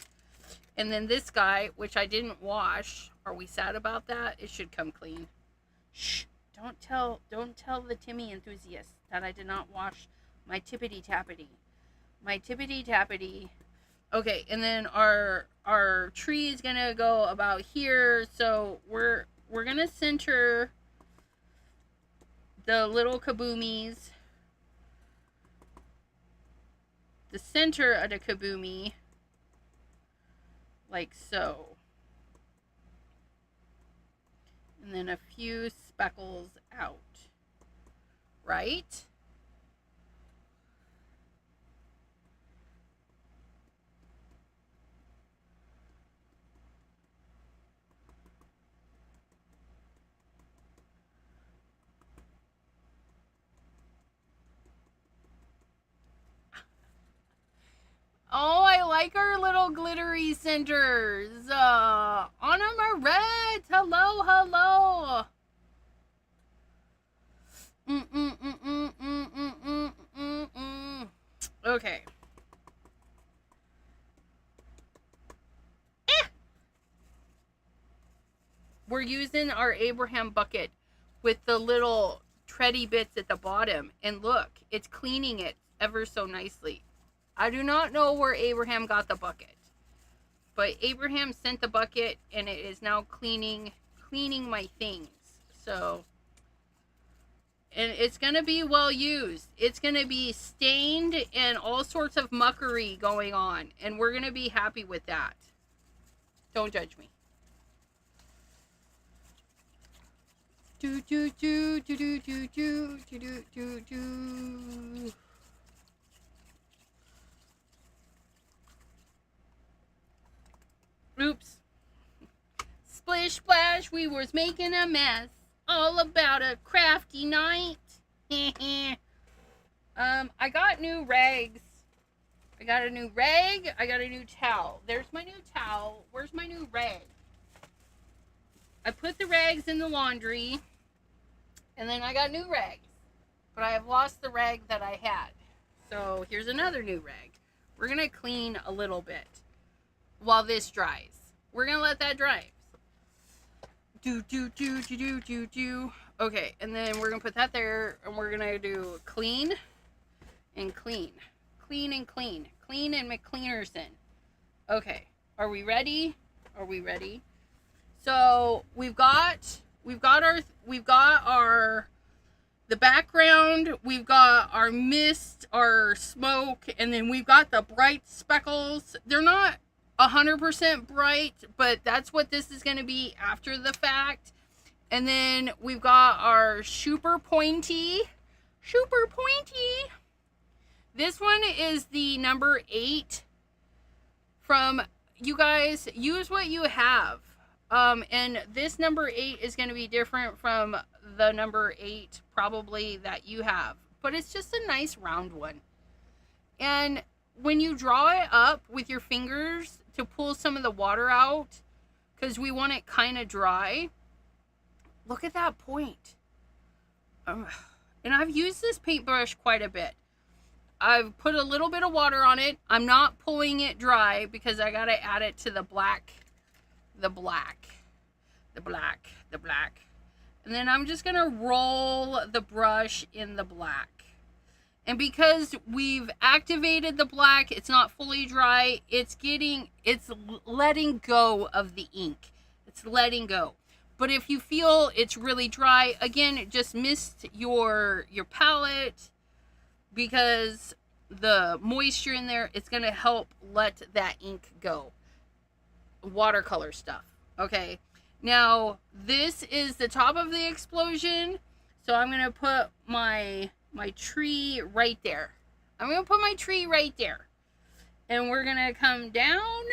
And then this guy, which I didn't wash. Are we sad about that? It should come clean. Shh. Don't tell the Timmy enthusiasts that I did not wash my tippity tappity. My tippity tappity Okay, and then our tree is gonna go about here. So we're gonna center the little kaboomies, the center of the kaboomy, like so. And then a few speckles out, right? Oh, I like our little glittery centers. Anna Moret, hello, hello. Okay. We're using our Abraham bucket with the little tready bits at the bottom. And look, it's cleaning it ever so nicely. I do not know where Abraham got the bucket, but Abraham sent the bucket and it is now cleaning my things. So, and it's going to be well used. It's going to be stained and all sorts of muckery going on, and we're going to be happy with that. Don't judge me. Do do do do do do do do do do. Oops. Splish splash, we was making a mess. All about a crafty night. I got new rags. I got a new rag. I got a new towel. There's my new towel. Where's my new rag? I put the rags in the laundry. And then I got new rags. But I have lost the rag that I had. So here's another new rag. We're going to clean a little bit while this dries. We're going to let that dry. Do, do, do, do, do, do, do. Okay, and then we're going to put that there. And we're going to do clean and clean. Clean and clean. Clean and McCleanerson. Okay, are we ready? Are we ready? So we've got our the background, we've got our mist, our smoke, and then we've got the bright speckles. They're not 100% bright, but that's what this is going to be after the fact. And then we've got our super pointy. This one is the number 8 from, you guys, use what you have. And this number 8 is going to be different from the number 8 probably that you have. But it's just a nice round one. And when you draw it up with your fingers to pull some of the water out, because we want it kind of dry, look at that point. And I've used this paintbrush quite a bit. I've put a little bit of water on it. I'm not pulling it dry because I got to add it to the black. And then I'm just going to roll the brush in the black. And because we've activated the black, it's not fully dry. It's letting go of the ink. It's letting go. But if you feel it's really dry, again, just mist your palette, because the moisture in there, it's going to help let that ink go. Watercolor stuff. Okay. Now, this is the top of the explosion. So I'm going to put my tree right there. I'm going to put my tree right there. And we're going to come down.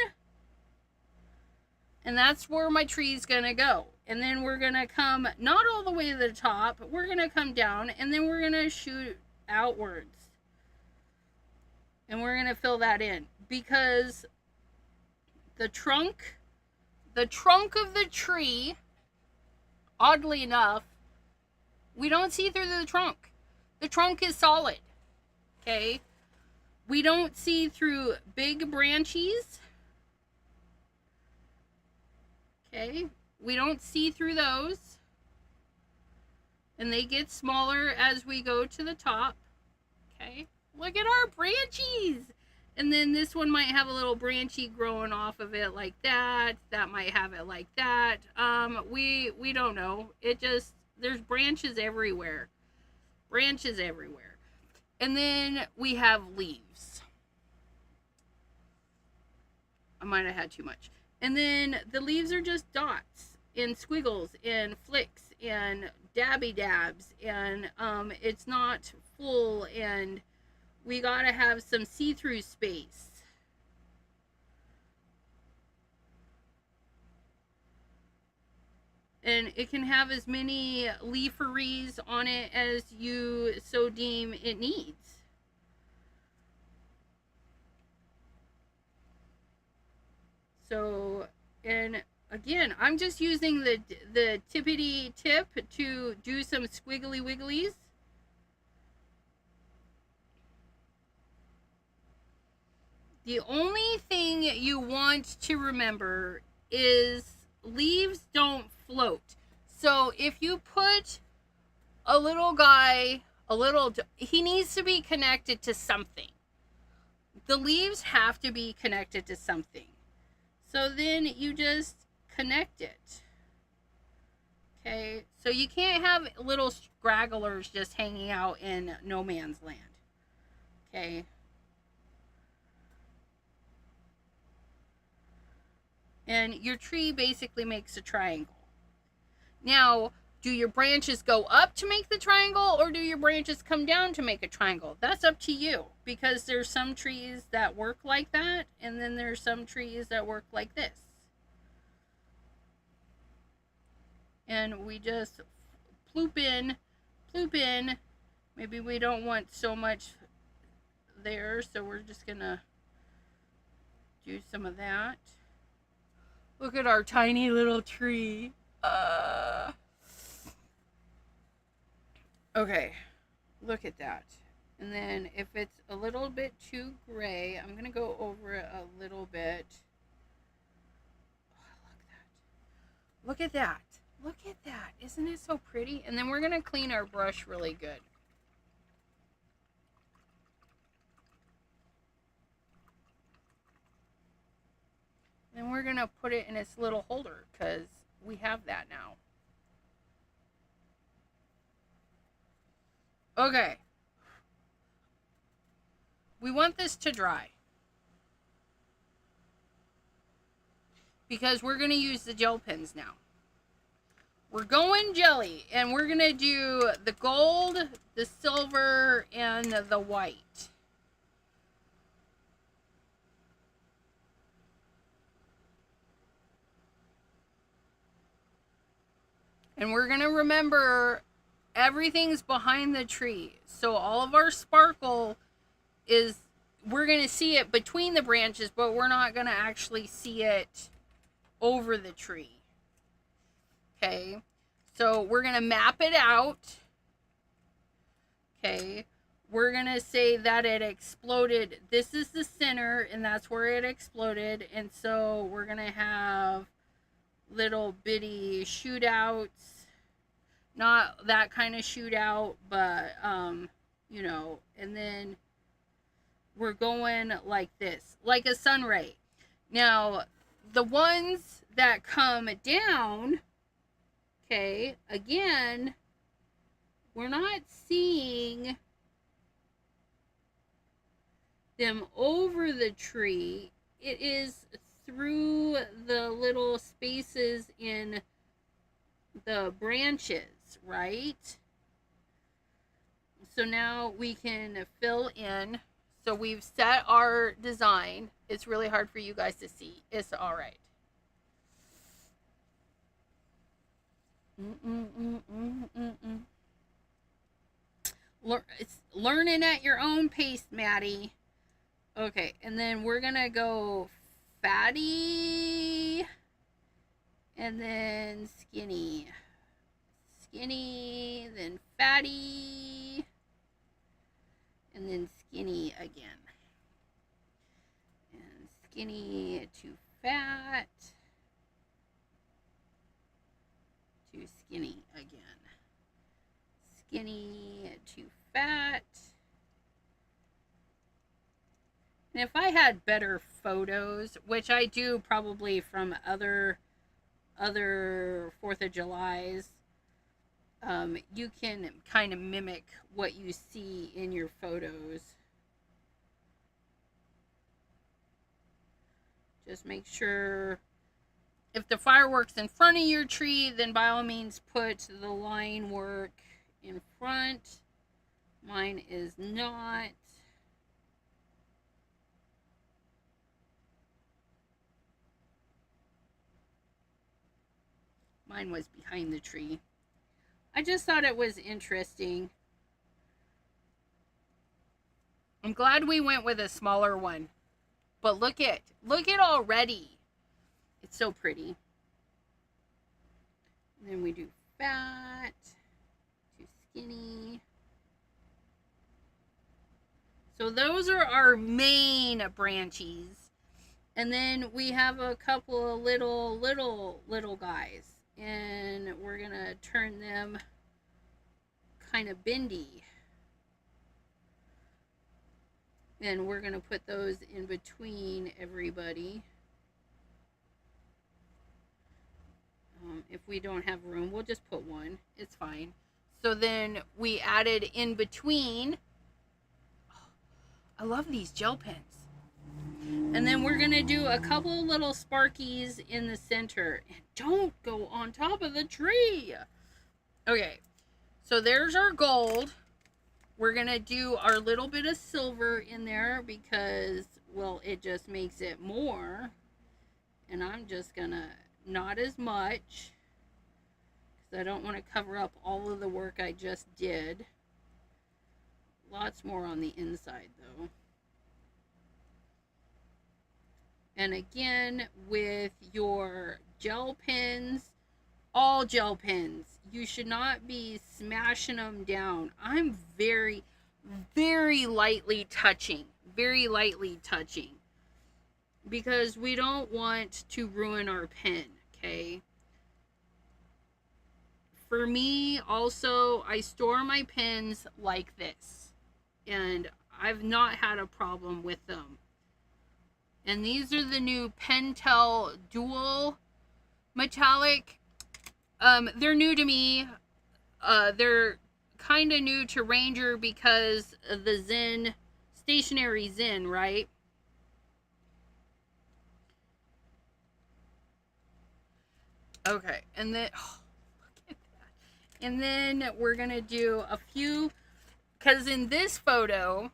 And that's where my tree is going to go. And then we're going to come, not all the way to the top, but we're going to come down. And then we're going to shoot outwards. And we're going to fill that in. Because the trunk of the tree, oddly enough, we don't see through the trunk. The trunk is solid. Okay? We don't see through big branches. Okay? We don't see through those. And they get smaller as we go to the top. Okay? Look at our branches. And then this one might have a little branchy growing off of it like that. That might have it like that. We don't know. It just, there's branches everywhere. Branches everywhere. And then we have leaves. I might have had too much. And then the leaves are just dots and squiggles and flicks and dabby dabs. And it's not full, and we gotta have some see-through space. And it can have as many leaferys on it as you so deem it needs. So, and again, I'm just using the tippity tip to do some squiggly wigglies. The only thing you want to remember is leaves don't float. So if you put a little guy, he needs to be connected to something. The leaves have to be connected to something. So then you just connect it. Okay, so you can't have little stragglers just hanging out in no man's land. Okay. And your tree basically makes a triangle. Now, do your branches go up to make the triangle, or do your branches come down to make a triangle? That's up to you, because there's some trees that work like that, and then there's some trees that work like this. And we just ploop in. Maybe we don't want so much there, so we're just gonna do some of that. Look at our tiny little tree. Okay, look at that. And then if it's a little bit too gray, I'm gonna go over it a little bit. Oh, look at that. Look at that. Isn't it so pretty? And then we're gonna clean our brush really good. And we're gonna put it in its little holder, because we have that now. Okay. We want this to dry, because we're going to use the gel pens now. We're going jelly, and we're going to do the gold, the silver, and the white. And we're going to remember everything's behind the tree. So all of our sparkle is, we're going to see it between the branches, but we're not going to actually see it over the tree. Okay. So we're going to map it out. Okay. We're going to say that it exploded. This is the center, and that's where it exploded. And so we're going to have little bitty shootouts. Not that kind of shootout, but, you know, and then we're going like this, like a sun ray. Now, the ones that come down, okay, again, we're not seeing them over the tree. It is through the little spaces in the branches, right? So now we can fill in. So we've set our design. It's really hard for you guys to see. It's all right. It's learning at your own pace, Maddie. Okay, and then we're gonna go fatty, and then skinny, then fatty, and then skinny again, and skinny to fat, to skinny again, skinny to fat. And if I had better photos, which I do probably from other 4th of Julys, you can kind of mimic what you see in your photos. Just make sure, if the fireworks in front of your tree, then by all means put the line work in front. Mine is not. Mine was behind the tree. I just thought it was interesting. I'm glad we went with a smaller one. But look it already. It's so pretty. And then we do fat, too skinny. So those are our main branches. And then we have a couple of little guys. And we're going to turn them kind of bendy. And we're going to put those in between everybody. If we don't have room, we'll just put one. It's fine. So then we added in between. Oh, I love these gel pens. And then we're going to do a couple little sparkies in the center. And don't go on top of the tree. Okay. So there's our gold. We're going to do our little bit of silver in there because, well, it just makes it more. And I'm just going to not as much because I don't want to cover up all of the work I just did. Lots more on the inside, though. And again, with your gel pens, all gel pens, you should not be smashing them down. I'm very, very lightly touching. Very lightly touching. Because we don't want to ruin our pen, okay? For me, also, I store my pens like this. And I've not had a problem with them. And these are the new Pentel Dual Metallic. They're new to me. They're kind of new to Ranger because of the Zen, stationary Zen, right? Okay, and then, oh, look at that. And then we're going to do a few, because in this photo,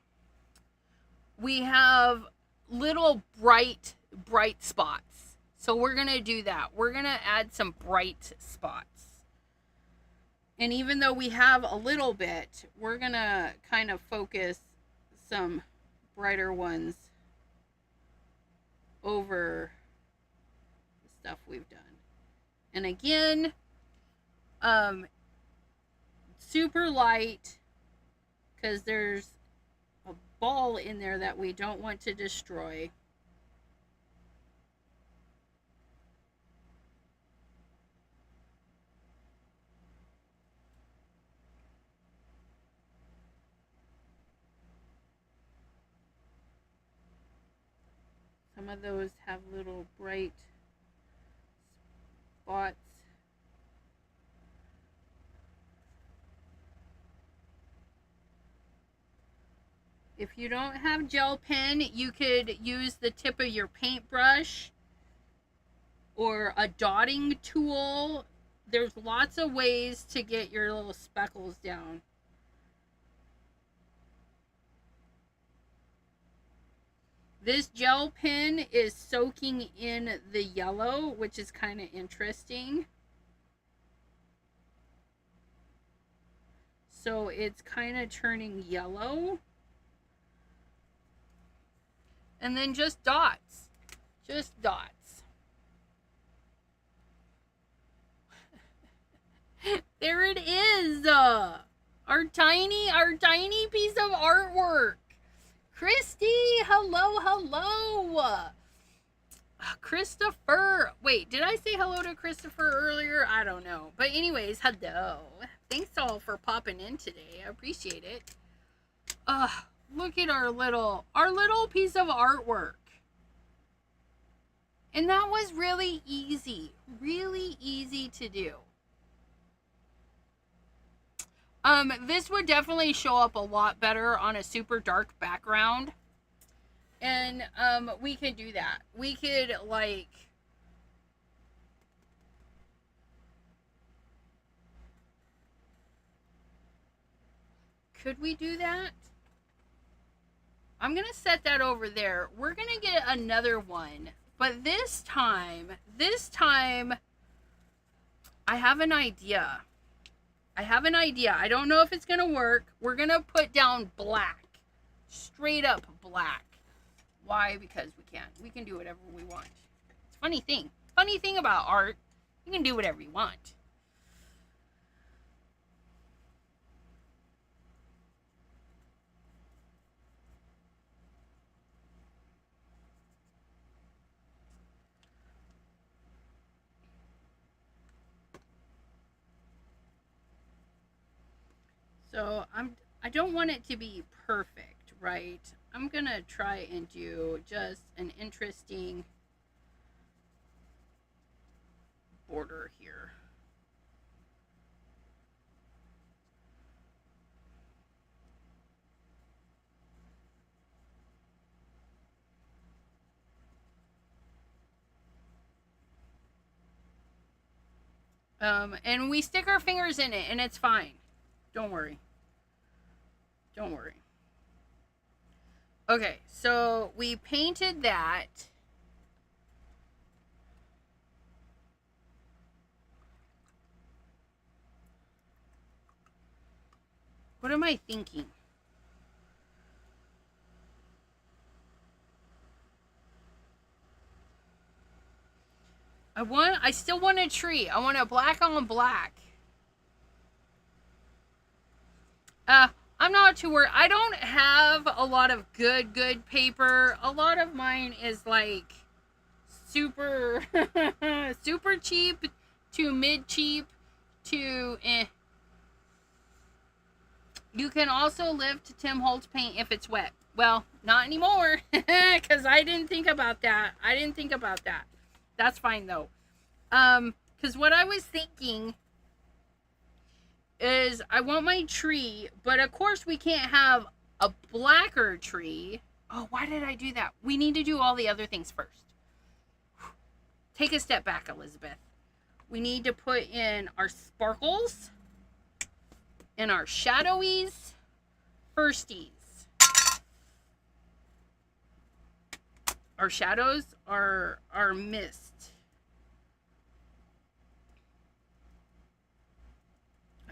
we have little bright spots. So we're going to do that. We're going to add some bright spots. And even though we have a little bit, we're going to kind of focus some brighter ones over the stuff we've done. And again, super light, because there's a ball in there that we don't want to destroy. Some of those have little bright spots. If you don't have gel pen, you could use the tip of your paintbrush or a dotting tool. There's lots of ways to get your little speckles down. This gel pen is soaking in the yellow, which is kind of interesting. So it's kind of turning yellow. And then just dots. Just dots. There it is. Our tiny piece of artwork. Christy, hello. Christopher. Wait, did I say hello to Christopher earlier? I don't know. But anyways, hello. Thanks all for popping in today. I appreciate it. Look at our little piece of artwork. And that was really easy to do. This would definitely show up a lot better on a super dark background. And, we could do that. We could, like, could we do that? I'm going to set that over there. We're going to get another one. But this time, I have an idea. I don't know if it's going to work. We're going to put down black. Straight up black. Why? Because we can. We can do whatever we want. It's a funny thing. Funny thing about art. You can do whatever you want. So I don't want it to be perfect, right? I'm gonna try and do just an interesting border here. And we stick our fingers in it and it's fine. Don't worry. Don't worry. Okay, so we painted that. What am I thinking? I still want a tree. I want a black on black. I'm not too worried. I don't have a lot of good paper. A lot of mine is like super super cheap to mid cheap to eh. You can also lift Tim Holtz paint if it's wet. Well, not anymore because I didn't think about that. That's fine though. Because what I was thinking is I want my tree, but of course we can't have a blacker tree. Oh, why did I do that? We need to do all the other things first. Take a step back, Elizabeth. We need to put in our sparkles and our shadowies firsties. Our shadows are mist.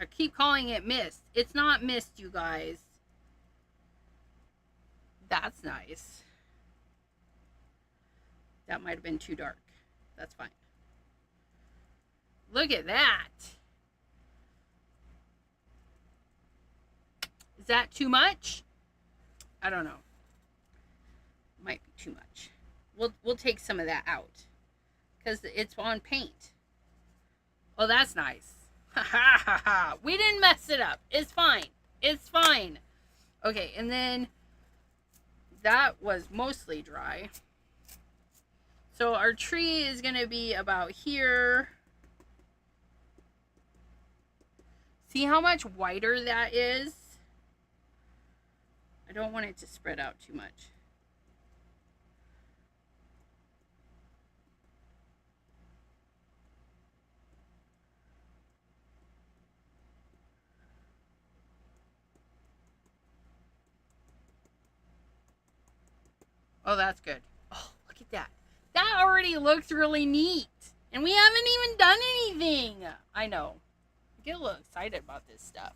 I keep calling it mist. It's not mist, you guys. That's nice. That might have been too dark. That's fine. Look at that. Is that too much? I don't know. Might be too much. We'll take some of that out because it's on paint. Oh, that's nice. Ha ha ha ha. We didn't mess it up. It's fine. It's fine. Okay, and then that was mostly dry. So our tree is going to be about here. See how much wider that is? I don't want it to spread out too much. Oh, that's good. Oh, look at that. That already looks really neat. And we haven't even done anything. I know. I get a little excited about this stuff.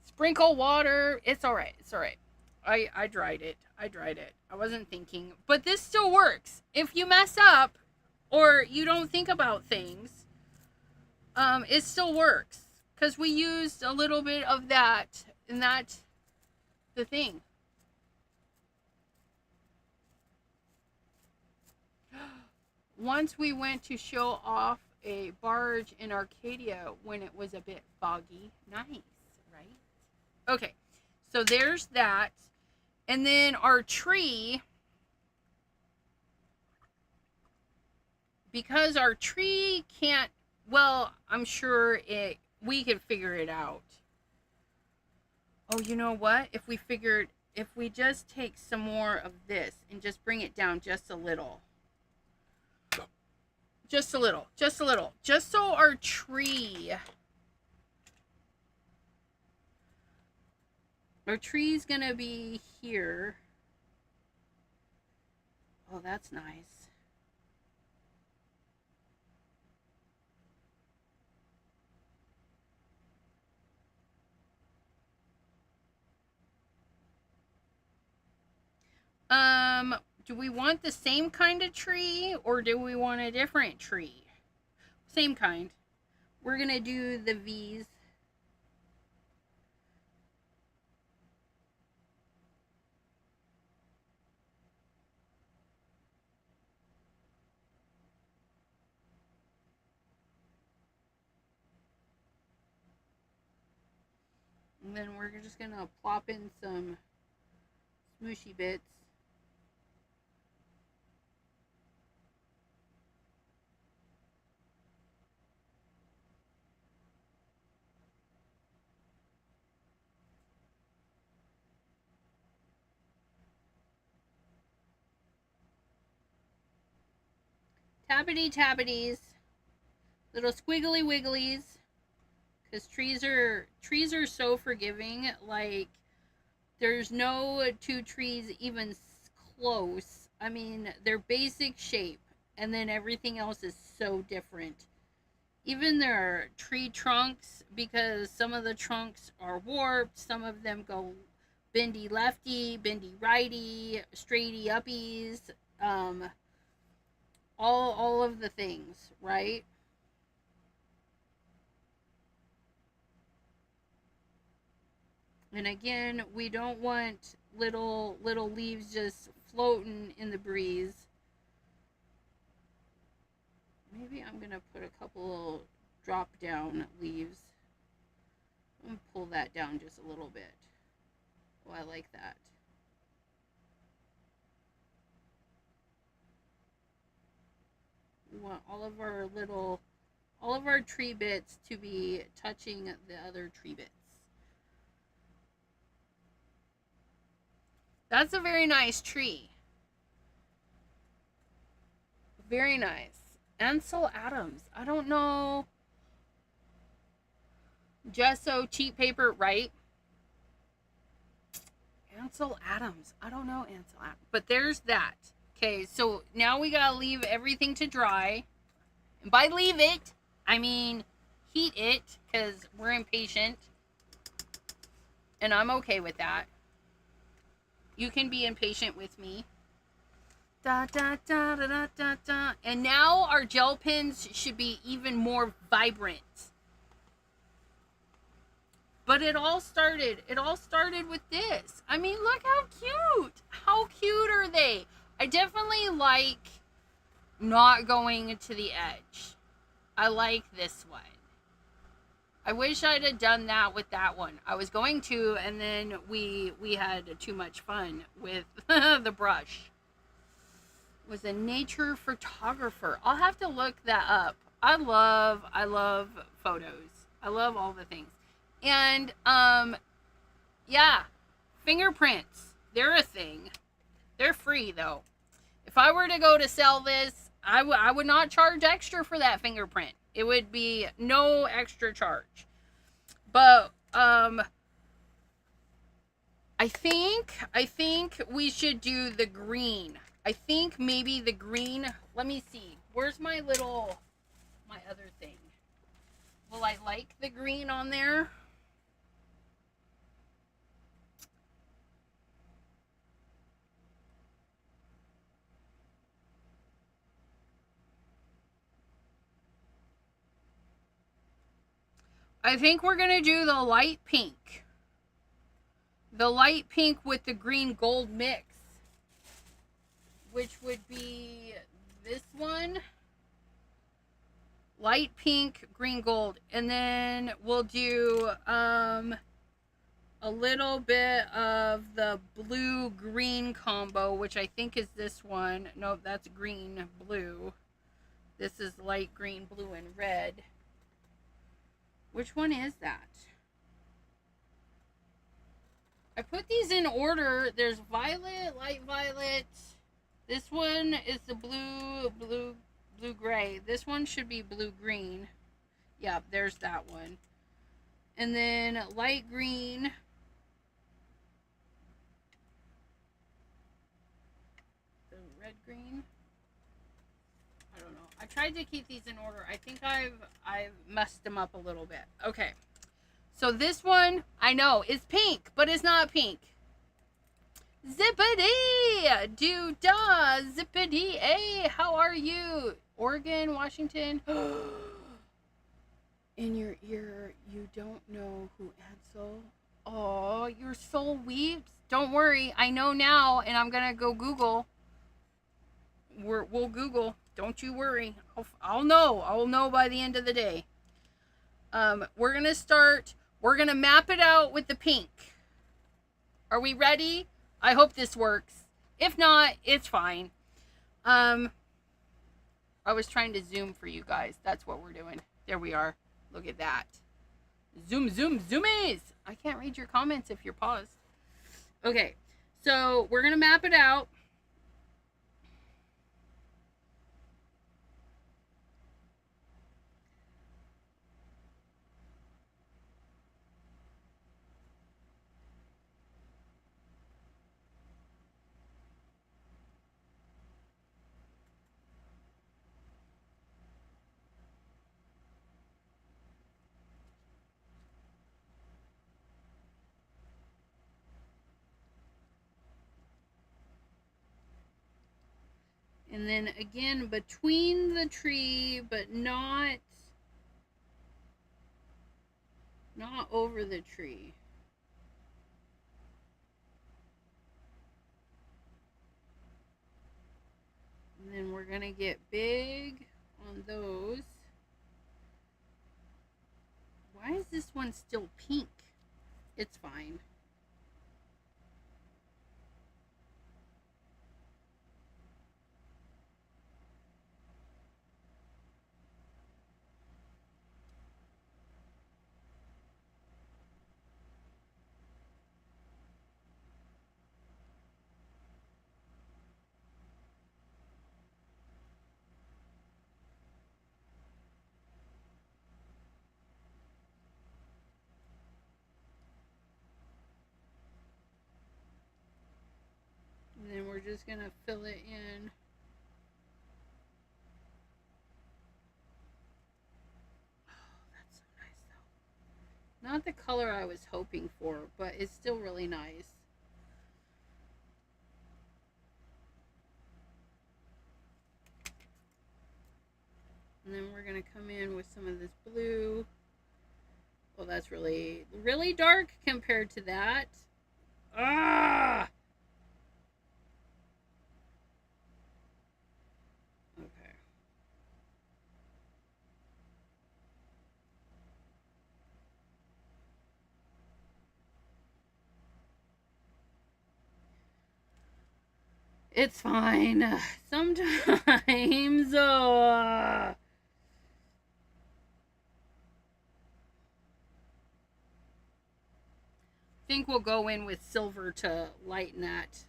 Sprinkle water. It's all right. It's all right. I dried it. I wasn't thinking. But this still works. If you mess up or you don't think about things, it still works. Because we used a little bit of that. And that's the thing. Once we went to show off a barge in Arcadia when it was a bit foggy. Nice, right? Okay, so there's that. And then our tree, because our tree can't, well, I'm sure we could figure it out. Oh, you know what? If we just take some more of this and just bring it down just a little. Just a little. Just so our tree's gonna be here. Oh, that's nice. Do we want the same kind of tree or do we want a different tree? Same kind. We're gonna do the V's. And then we're just gonna plop in some smooshy bits. Tappity tappities. Little squiggly wigglies. Because trees are so forgiving. Like, there's no two trees even close. I mean, their basic shape, and then everything else is so different. Even their tree trunks, because some of the trunks are warped, some of them go bendy lefty, bendy righty, straighty uppies, all of the things, right? And again, we don't want little leaves just floating in the breeze. Maybe I'm gonna put a couple drop down leaves. I'm gonna pull that down just a little bit. Oh, I like that. We want all of our tree bits to be touching the other tree bits. That's a very nice tree. Very nice. Ansel Adams. I don't know. Gesso, cheap paper, right? Ansel Adams. I don't know Ansel Adams. But there's that. Okay, so now we gotta leave everything to dry. And by leave it, I mean heat it, because we're impatient. And I'm okay with that. You can be impatient with me. Da, da, da, da, da, da, da. And now our gel pens should be even more vibrant. But it all started with this. I mean, look how cute. How cute are they? I definitely like not going to the edge. I like this one. I wish I'd have done that with that one. I was going to, and then we had too much fun with the brush. Was a nature photographer. I'll have to look that up. I love photos. I love all the things. And yeah, fingerprints. They're a thing. They're free though. If I were to go to sell this, I would not charge extra for that fingerprint. It would be no extra charge. But I think we should do the green. I think maybe the green. Let me see. Where's my other thing? Will I like the green on there? I think we're going to do the light pink. The light pink with the green gold mix. Which would be this one. light pink, green, gold. And then we'll do a little bit of the blue-green combo, which I think is this one. Nope, that's green, blue. This is light green, blue, and red. Which one is that? I put these in order. There's violet, light violet. This one is the blue-gray. This one should be blue-green. Yeah, there's that one. And then light green. The red green. I don't know. I tried to keep these in order. I think I've messed them up a little bit. Okay. So this one, I know, is pink, but it's not pink. Zippity! Doo-dah! Zippity! Hey, how are you? Oregon, Washington. In your ear, you don't know who Edsel. Oh, you're so weeps. Don't worry, I know now, and I'm gonna go Google. We'll Google. Don't you worry. I'll know. I'll know by the end of the day. We're gonna start. We're gonna map it out with the pink. Are we ready? I hope this works. If not, it's fine. I was trying to zoom for you guys. That's what we're doing. There we are. Look at that. Zoom, zoom, zoomies. I can't read your comments if you're paused. Okay, so we're gonna map it out. And then again, between the tree, but not over the tree. And then we're gonna get big on those. Why is this one still pink? It's fine. And then we're just gonna fill it in. Oh, that's so nice though. Not the color I was hoping for, but it's still really nice. And then we're gonna come in with some of this blue. Well, that's really, really dark compared to that. Ah! Okay. It's fine. Sometimes, I think we'll go in with silver to lighten that.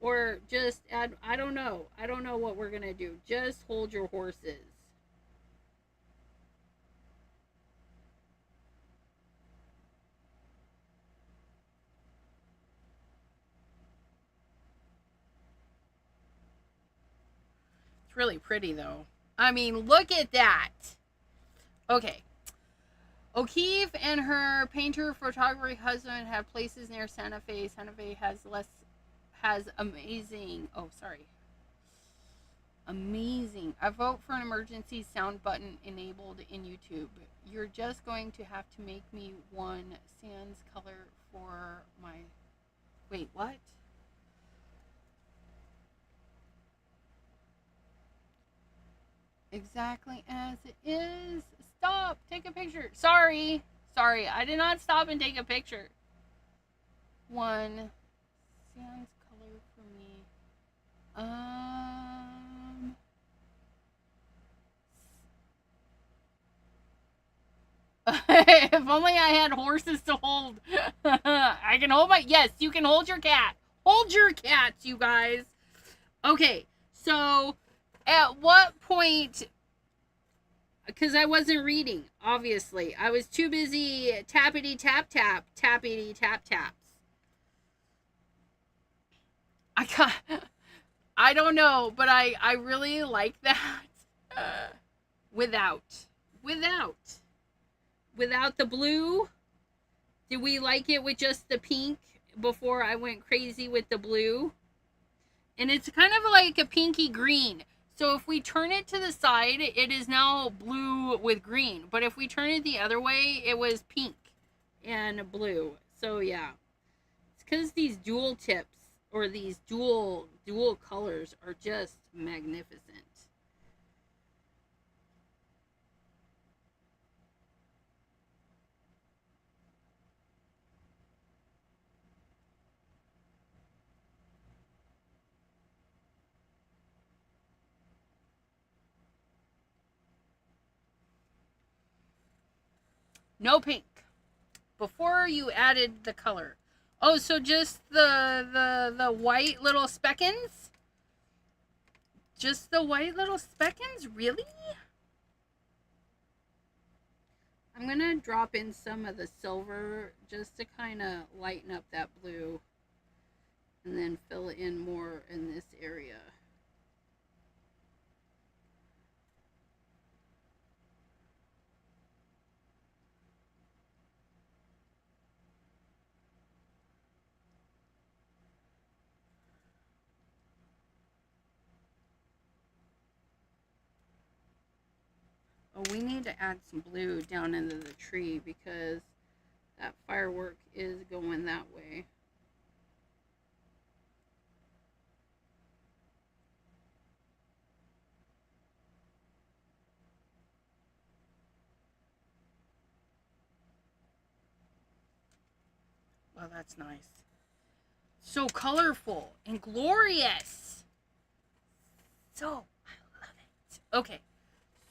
Or just add, I don't know. I don't know what we're going to do. Just hold your horses. It's really pretty though. I mean, look at that. Okay. O'Keefe and her painter photography husband have places near Santa Fe. Santa Fe has amazing. Oh, sorry. Amazing. I vote for an emergency sound button enabled in YouTube. You're just going to have to make me one sans color for my. Wait, what? Exactly as it is. Stop. Take a picture. Sorry. Sorry. I did not stop and take a picture. One. Sans color for me. If only I had horses to hold. I can hold my. Yes, you can hold your cat. Hold your cats, you guys. Okay, so at what point? Because I wasn't reading, obviously. I was too busy tappity tap tap, tappity tap taps. I got. I don't know, but I really like that. Without, without, without the blue. Did we like it with just the pink before I went crazy with the blue? And it's kind of like a pinky green. So if we turn it to the side, it is now blue with green. But if we turn it the other way, it was pink and blue. So yeah, it's because these dual tips or these dual colors are just magnificent. No pink. Before you added the color. Oh, so just the white little speckins? Just the white little speckins? Really? I'm going to drop in some of the silver just to kind of lighten up that blue. And then fill in more in this area. Oh, we need to add some blue down into the tree because that firework is going that way. Well, that's nice. So colorful and glorious. So, I love it. Okay,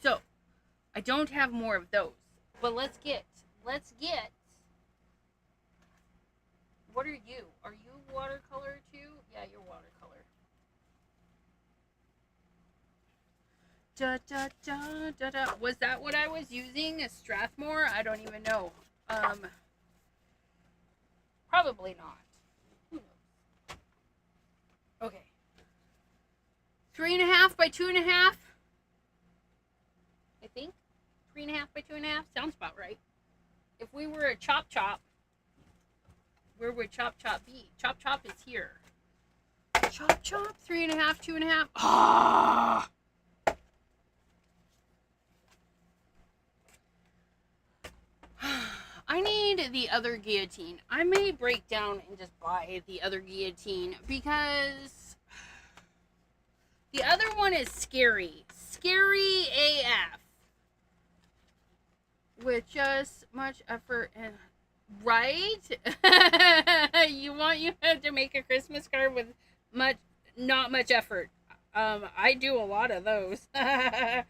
so I don't have more of those, but let's get. What are you? Are you watercolor too? Yeah, you're watercolor. Da, da, da, da, da. Was that what I was using? A Strathmore? I don't even know. Probably not. Who knows? Okay. 3.5 by 2.5. I think 3.5 by 2.5 sounds about right. If we were a chop chop, where would chop chop be? Chop chop is here. Chop chop 3.5, 2.5. Ah. I need the other guillotine. I may break down and just buy the other guillotine because the other one is scary. Scary AF. With just much effort and right? you have to make a Christmas card with not much effort. I do a lot of those. 2.5.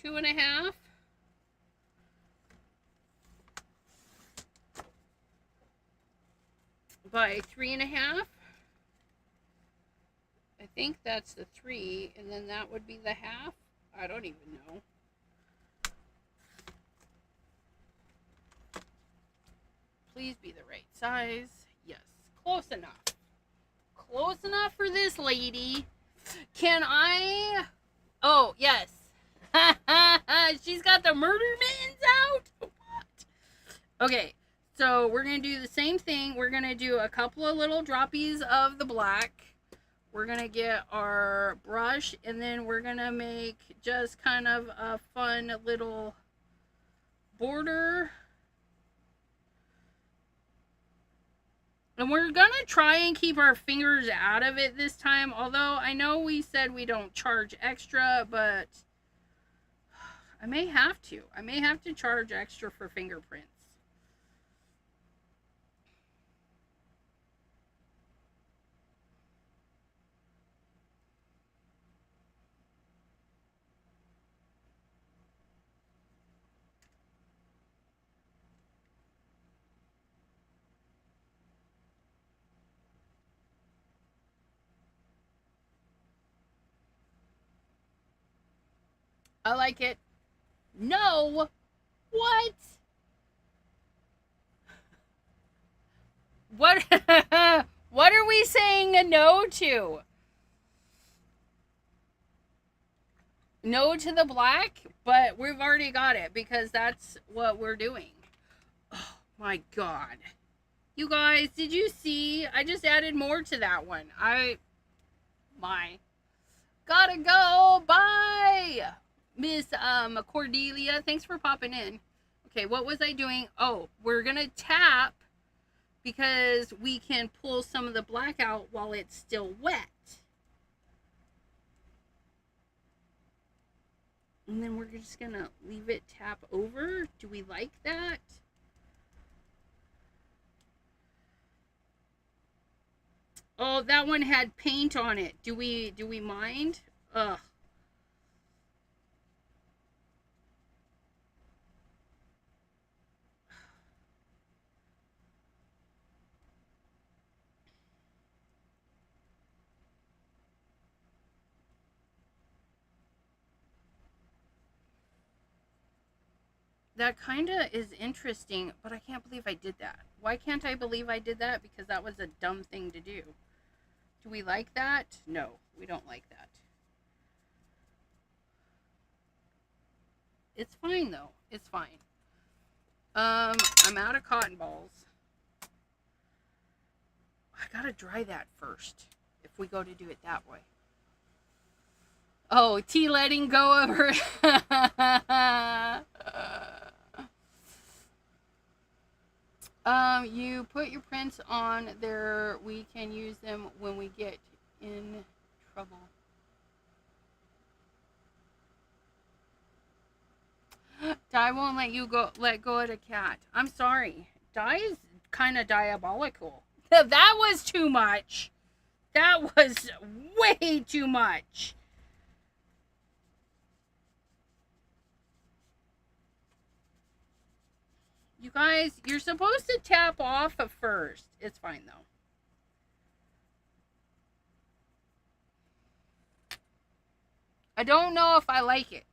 2.5. By 3.5. I think that's the 3, and then that would be the half. I don't even know. Please be the right size. Yes, close enough. Close enough for this lady. Can I? Oh, yes. She's got the murder mittens out. What? Okay, so we're going to do the same thing. We're going to do a couple of little droppies of the black. We're going to get our brush, and then we're going to make just kind of a fun little border. And we're gonna try and keep our fingers out of it this time. Although I know we said we don't charge extra, but I may have to. I may have to charge extra for fingerprints. I like it. No. What? What? What are we saying a no to? No to the black, but we've already got it because that's what we're doing. Oh my god. You guys, did you see? I just added more to that one. Gotta go. Bye. Miss Cordelia, thanks for popping in. Okay, what was I doing? Oh, we're gonna tap because we can pull some of the black out while it's still wet. And then we're just gonna leave it tap over. Do we like that? Oh, that one had paint on it. Do we mind? Ugh. That kind of is interesting, but I can't believe I did that. Why can't I believe I did that? Because that was a dumb thing to do. Do we like that? No, we don't like that. It's fine, though. It's fine. I'm out of cotton balls. I gotta dry that first if we go to do it that way. Oh, T letting go of her. You put your prints on there. We can use them when we get in trouble. Di won't let you let go of the cat. I'm sorry. Di is kind of diabolical. That was too much. That was way too much. You guys, you're supposed to tap off at first. It's fine, though. I don't know if I like it.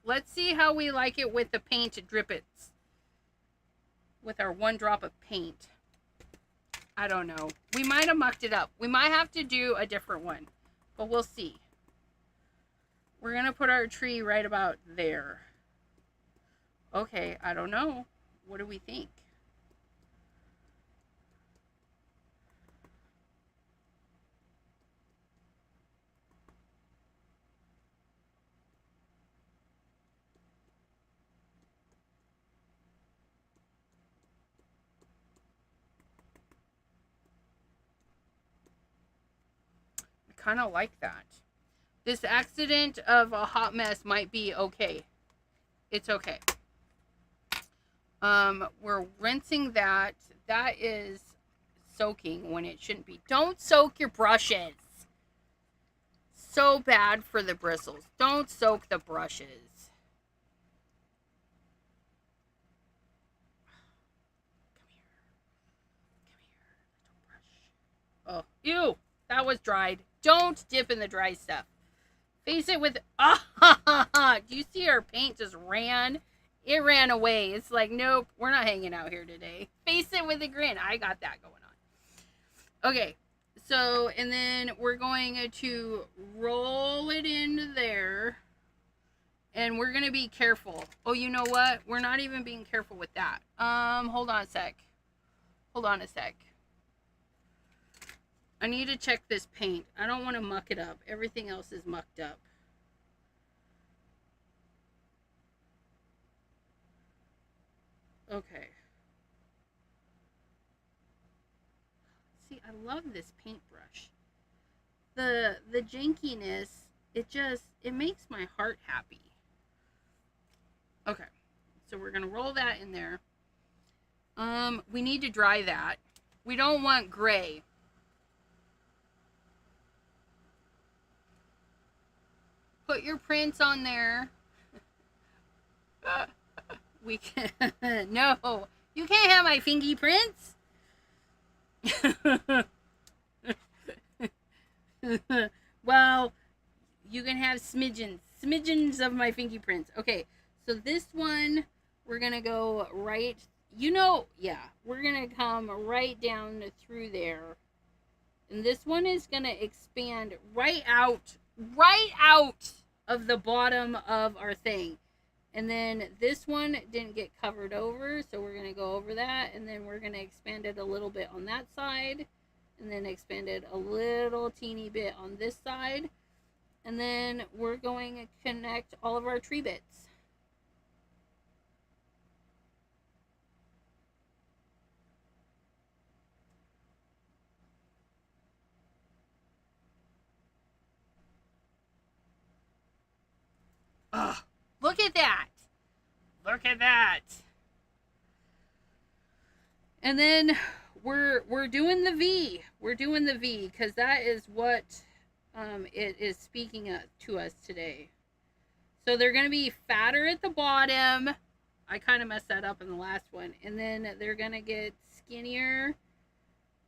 Let's see how we like it with the paint drippets. With our one drop of paint. I don't know. We might have mucked it up. We might have to do a different one. But we'll see. We're going to put our tree right about there. Okay, I don't know. What do we think? I kind of like that. This accident of a hot mess might be okay. It's okay. We're rinsing that. That is soaking when it shouldn't be. Don't soak your brushes. So bad for the bristles. Don't soak the brushes. Come here. Oh, ew. That was dried. Don't dip in the dry stuff. Face it with... Ah, do you see our paint just ran? It ran away. It's like, nope, we're not hanging out here today. Face it with a grin. I got that going on. Okay, so, and then we're going to roll it into there. And we're going to be careful. Oh, you know what? We're not even being careful with that. Hold on a sec. Hold on a sec. I need to check this paint. I don't want to muck it up. Everything else is mucked up. Okay. I love this paintbrush. The jankiness, it makes my heart happy. Okay, so we're gonna roll that in there. We need to dry that. We don't want gray. Put your prints on there. We can no, you can't have my fingy prints. Well, you can have smidgens of my fingy prints. Okay, so this one we're gonna go right. We're gonna come right down through there, and this one is gonna expand right out of the bottom of our thing. And then this one didn't get covered over, so we're going to go over that, and then we're going to expand it a little bit on that side, and then expand it a little teeny bit on this side, and then we're going to connect all of our tree bits. Ugh. Look at that. Look at that. And then we're doing the V. We're doing the V because that is what it is speaking to us today. So they're going to be fatter at the bottom. I kind of messed that up in the last one. And then they're going to get skinnier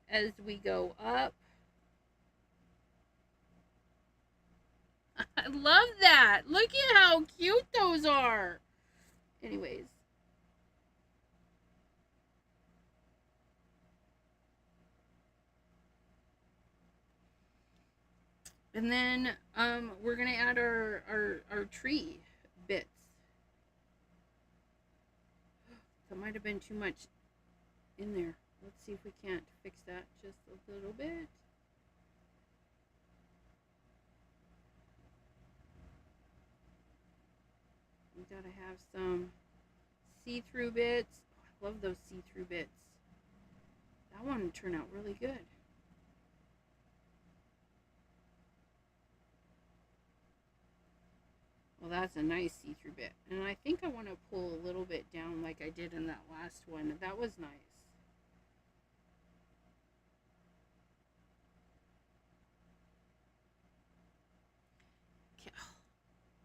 as we go up. I love that. Look at how cute those are. Anyways. And then we're going to add our tree bits. That might have been too much in there. Let's see if we can't fix that just a little bit. We gotta have some see-through bits. Oh, I love those see-through bits. That one turned out really good. Well, that's a nice see-through bit. And I think I want to pull a little bit down like I did in that last one. That was nice.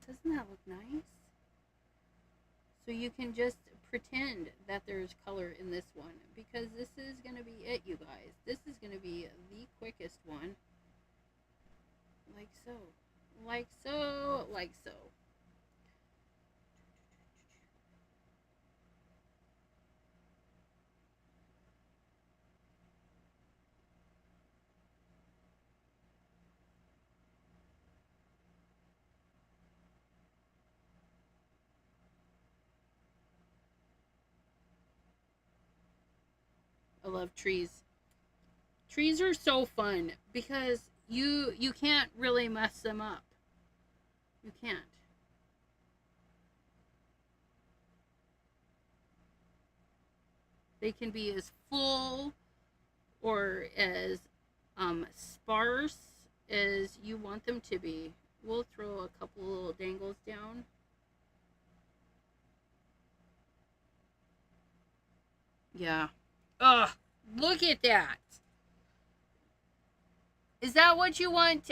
Doesn't that look nice? So you can just pretend that there's color in this one, because this is going to be it, you guys. This is going to be the quickest one. Like so. Like so. Like so. I love trees. Trees are so fun because you can't really mess them up. You can't. They can be as full or as sparse as you want them to be. We'll throw a couple little dangles down. Yeah. Ugh, look at that. Is that what you want?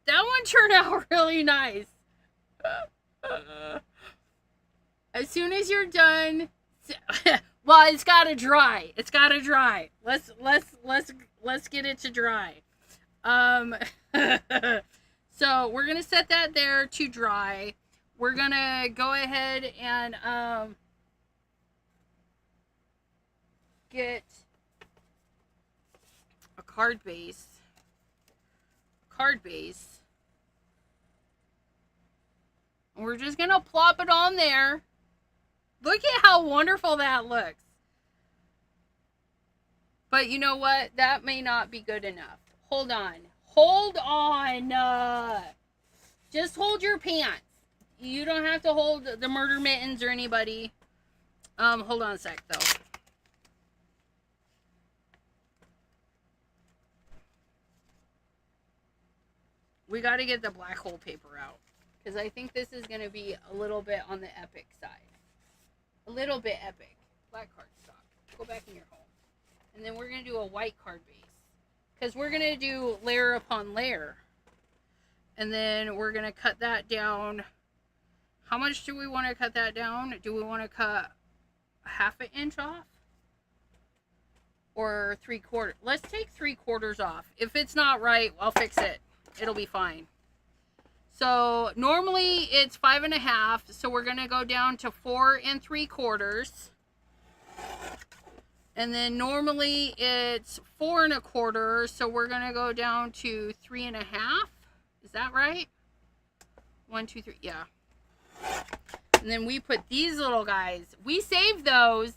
That one turned out really nice. As soon as you're done, well, it's gotta dry. It's gotta dry. Let's get it to dry. So we're gonna set that there to dry. We're gonna go ahead and get a card base. And we're just gonna plop it on there. Look at how wonderful that looks. But you know what? That may not be good enough. Hold on. Just hold your pants. You don't have to hold the murder mittens or anybody. Hold on a sec though. We got to get the black hole paper out. Because I think this is going to be a little bit on the epic side. A little bit epic. Black cardstock. Go back in your home. And then we're going to do a white card base. Because we're going to do layer upon layer. And then we're going to cut that down. How much do we want to cut that down? Do we want to cut half an inch off? Or 3/4? Let's take 3/4 off. If it's not right, I'll fix it. It'll be fine. So normally it's 5.5. So we're going to go down to 4 3/4. And then normally it's 4 1/4. So we're going to go down to 3.5. Is that right? 1, 2, 3. Yeah. And then we put these little guys. We save those.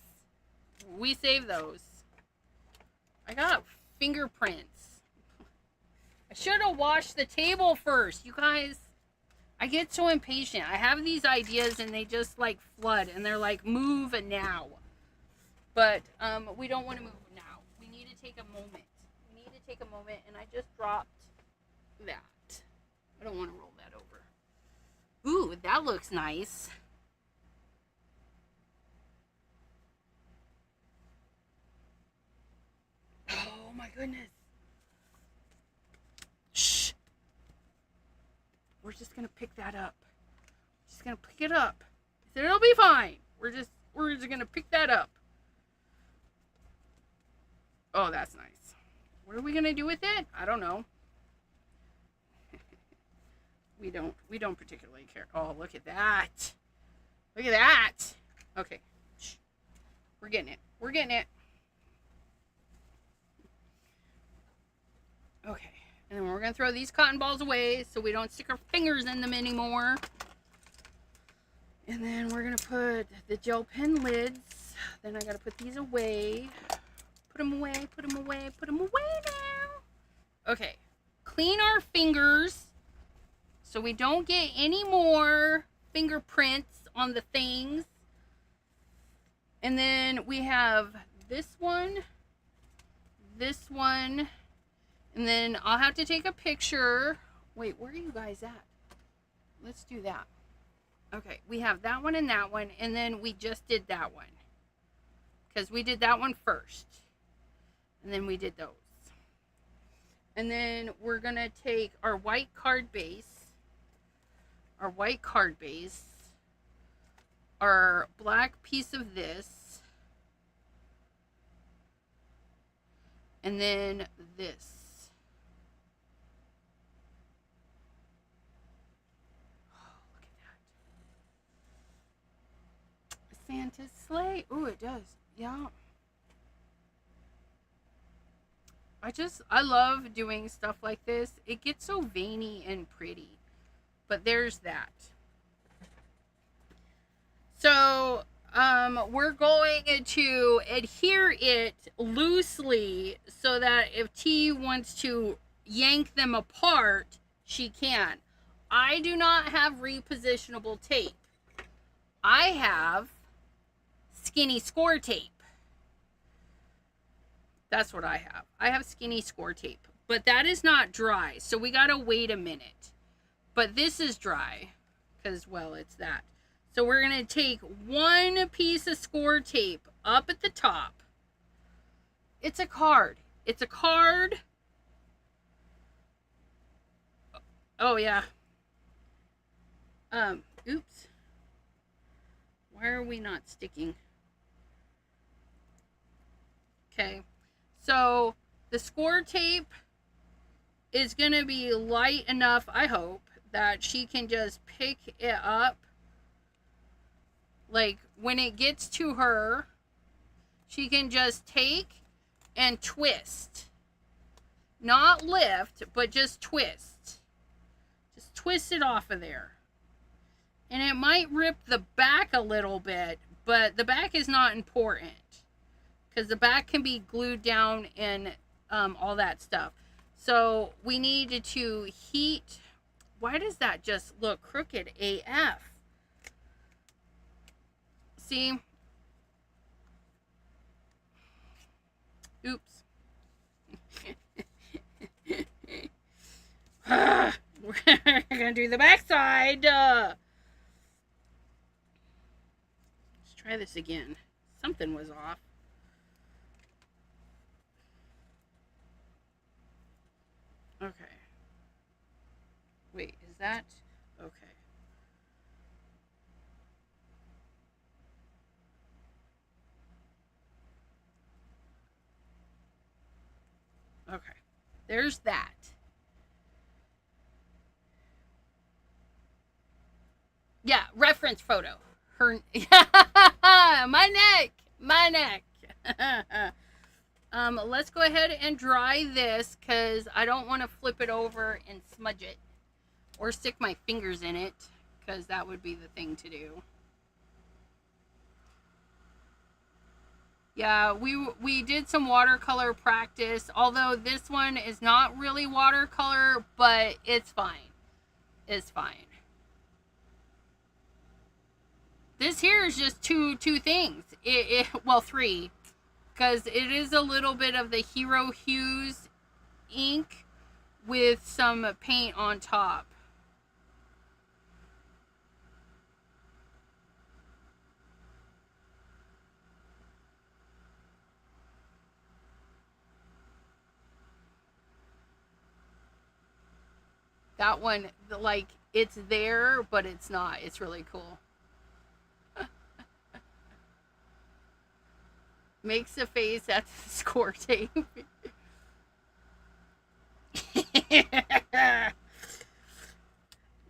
We save those. I got fingerprints. I should have washed the table first. You guys, I get so impatient. I have these ideas and they just like flood. And they're like, move now. But we don't want to move now. We need to take a moment. We need to take a moment. And I just dropped that. I don't want to roll that over. Ooh, that looks nice. Oh my goodness. Shh. We're just gonna pick that up. Just gonna pick it up. It'll be fine. We're just gonna pick that up. Oh, that's nice. What are we gonna do with it? I don't know. We don't particularly care. Oh, look at that. Look at that. Okay. Shh. We're getting it. We're getting it. Okay. And then we're going to throw these cotton balls away so we don't stick our fingers in them anymore. And then we're going to put the gel pen lids. Then I got to put these away. Put them away, put them away, put them away now. Okay. Clean our fingers so we don't get any more fingerprints on the things. And then we have this one, and then I'll have to take a picture. Wait, where are you guys at? Let's do that. Okay, we have that one, and then we just did that one. Because we did that one first. And then we did those. And then we're going to take our white card base. Our black piece of this. And then this. Santa's sleigh. Ooh, it does. Yeah. I love doing stuff like this. It gets so veiny and pretty. But there's that. So, we're going to adhere it loosely so that if T wants to yank them apart, she can. I do not have repositionable tape. I have skinny score tape. That's what I have. I have skinny score tape. But that is not dry, so we gotta wait a minute. But this is dry, because, well, it's that. So we're gonna take one piece of score tape up at the top. It's a card. It's a card. Oh, yeah. Oops. Why are we not sticking? Okay. So the score tape is going to be light enough, I hope, that she can just pick it up. Like, when it gets to her, she can just take and twist. Not lift, but just twist. Just twist it off of there. And it might rip the back a little bit, but the back is not important. Because the back can be glued down and all that stuff. So we need to heat. Why does that just look crooked AF? See? Oops. gonna do the backside. Let's try this again. Something was off. Okay. Wait, is that okay? Okay. There's that. Yeah, reference photo. Her my neck. Let's go ahead and dry this because I don't want to flip it over and smudge it or stick my fingers in it because that would be the thing to do. Yeah, we did some watercolor practice, although this one is not really watercolor, but it's fine. It's fine. This here is just two things. Well, three, because it is a little bit of the Hero Hues ink with some paint on top. That one, like, it's there, but it's not. It's really cool. Makes a face at the score tape.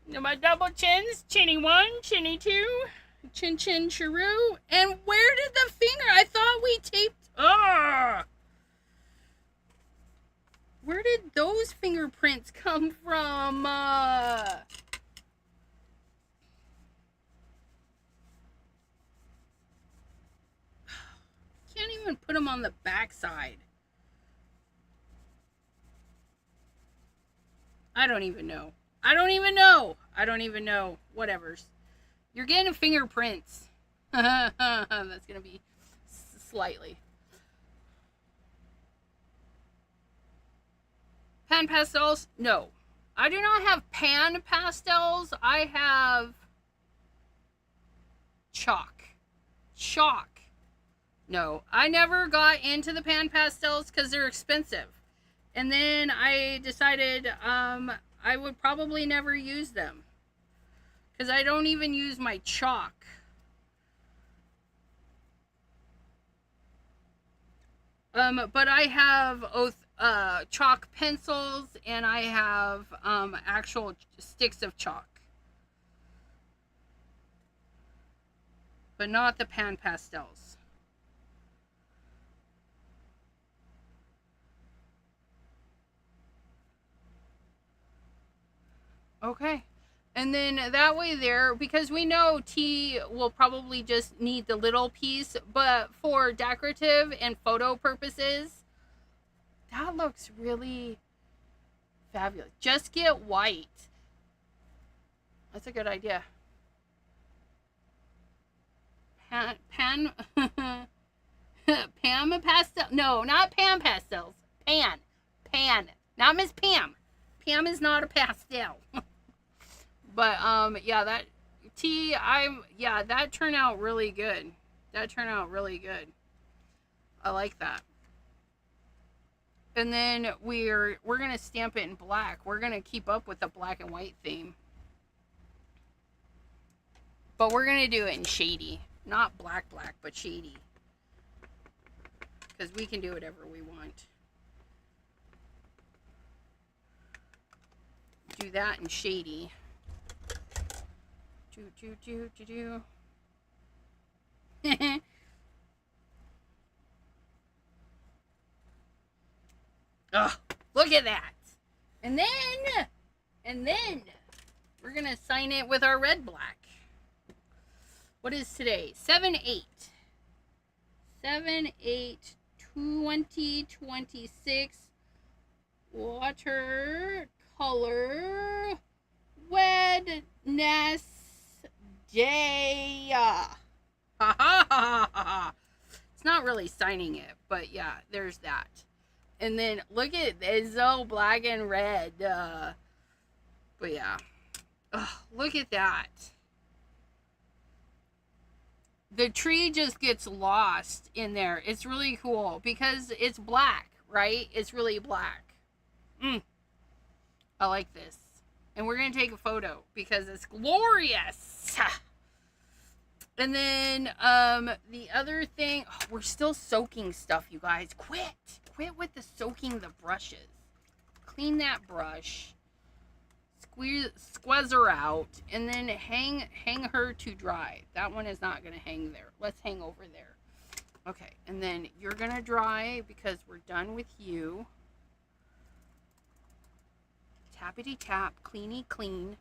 My double chins, chinny one, chinny two, chin chin chiroo. And where did the finger? I thought we taped. Where did those fingerprints come from? Can't even put them on the back side. I don't even know. Whatevers. You're getting fingerprints. That's gonna be slightly. Pan pastels? No. I do not have pan pastels. I have chalk. No, I never got into the pan pastels because they're expensive. And then I decided I would probably never use them. Because I don't even use my chalk. But I have chalk pencils and I have actual sticks of chalk. But not the pan pastels. Okay. And then that way there, because we know tea will probably just need the little piece, but for decorative and photo purposes, that looks really fabulous. Just get white. That's a good idea. Pan Pam pastel? No, not Pam pastels. Pan. Not Miss Pam. Pam is not a pastel. But yeah, that tea, that turned out really good. I like that. And then we're gonna stamp it in black. We're gonna keep up with the black and white theme. But we're gonna do it in shady. Not black, but shady. Because we can do whatever we want. Do that in shady. Do. Oh, look at that. And then we're going to sign it with our red black. What is today? 7/8. 7/8/2026. Watercolor Wednesday. It's not really signing it, but yeah, there's that. And then look at it, it's so black and red. But yeah, Oh, look at that. The tree just gets lost in there. It's really cool because it's black, right? It's really black. I like this. And we're going to take a photo because it's glorious. And then the other thing, oh, we're still soaking stuff, you guys. Quit with the soaking the brushes. Clean that brush. Squeeze her out, and then hang her to dry. That one is not going to hang there. Let's hang over there. Okay, and then you're going to dry because we're done with you. Tappity tap, cleany clean.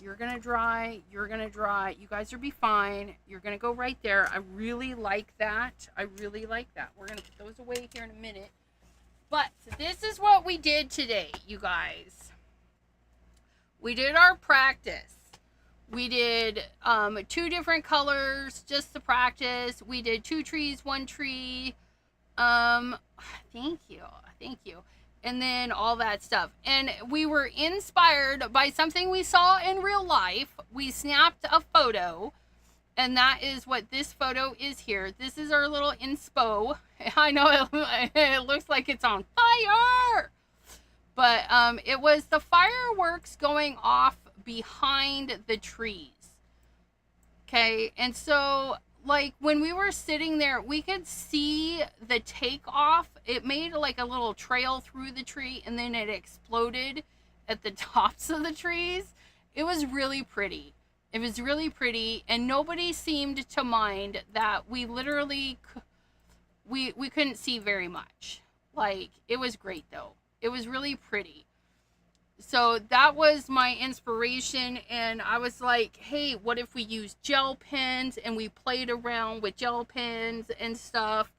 You're going to dry. You're going to dry. You guys will be fine. You're going to go right there. I really like that. I really like that. We're going to put those away here in a minute. But this is what we did today, you guys. We did our practice. We did 2 different colors just to practice. We did 2 trees, 1 tree. Thank you. And then all that stuff. And we were inspired by something we saw in real life. We snapped a photo. And that is what this photo is here. This is our little inspo. I know it looks like it's on fire. But it was the fireworks going off behind the trees. Okay, and so like when we were sitting there, we could see the takeoff. It made like a little trail through the tree, and then it exploded at the tops of the trees. It was really pretty. It was really pretty, and nobody seemed to mind that we literally we couldn't see very much. Like, it was great though. It was really pretty. So that was my inspiration, and I was like, hey, what if we use gel pens? And we played around with gel pens and stuff.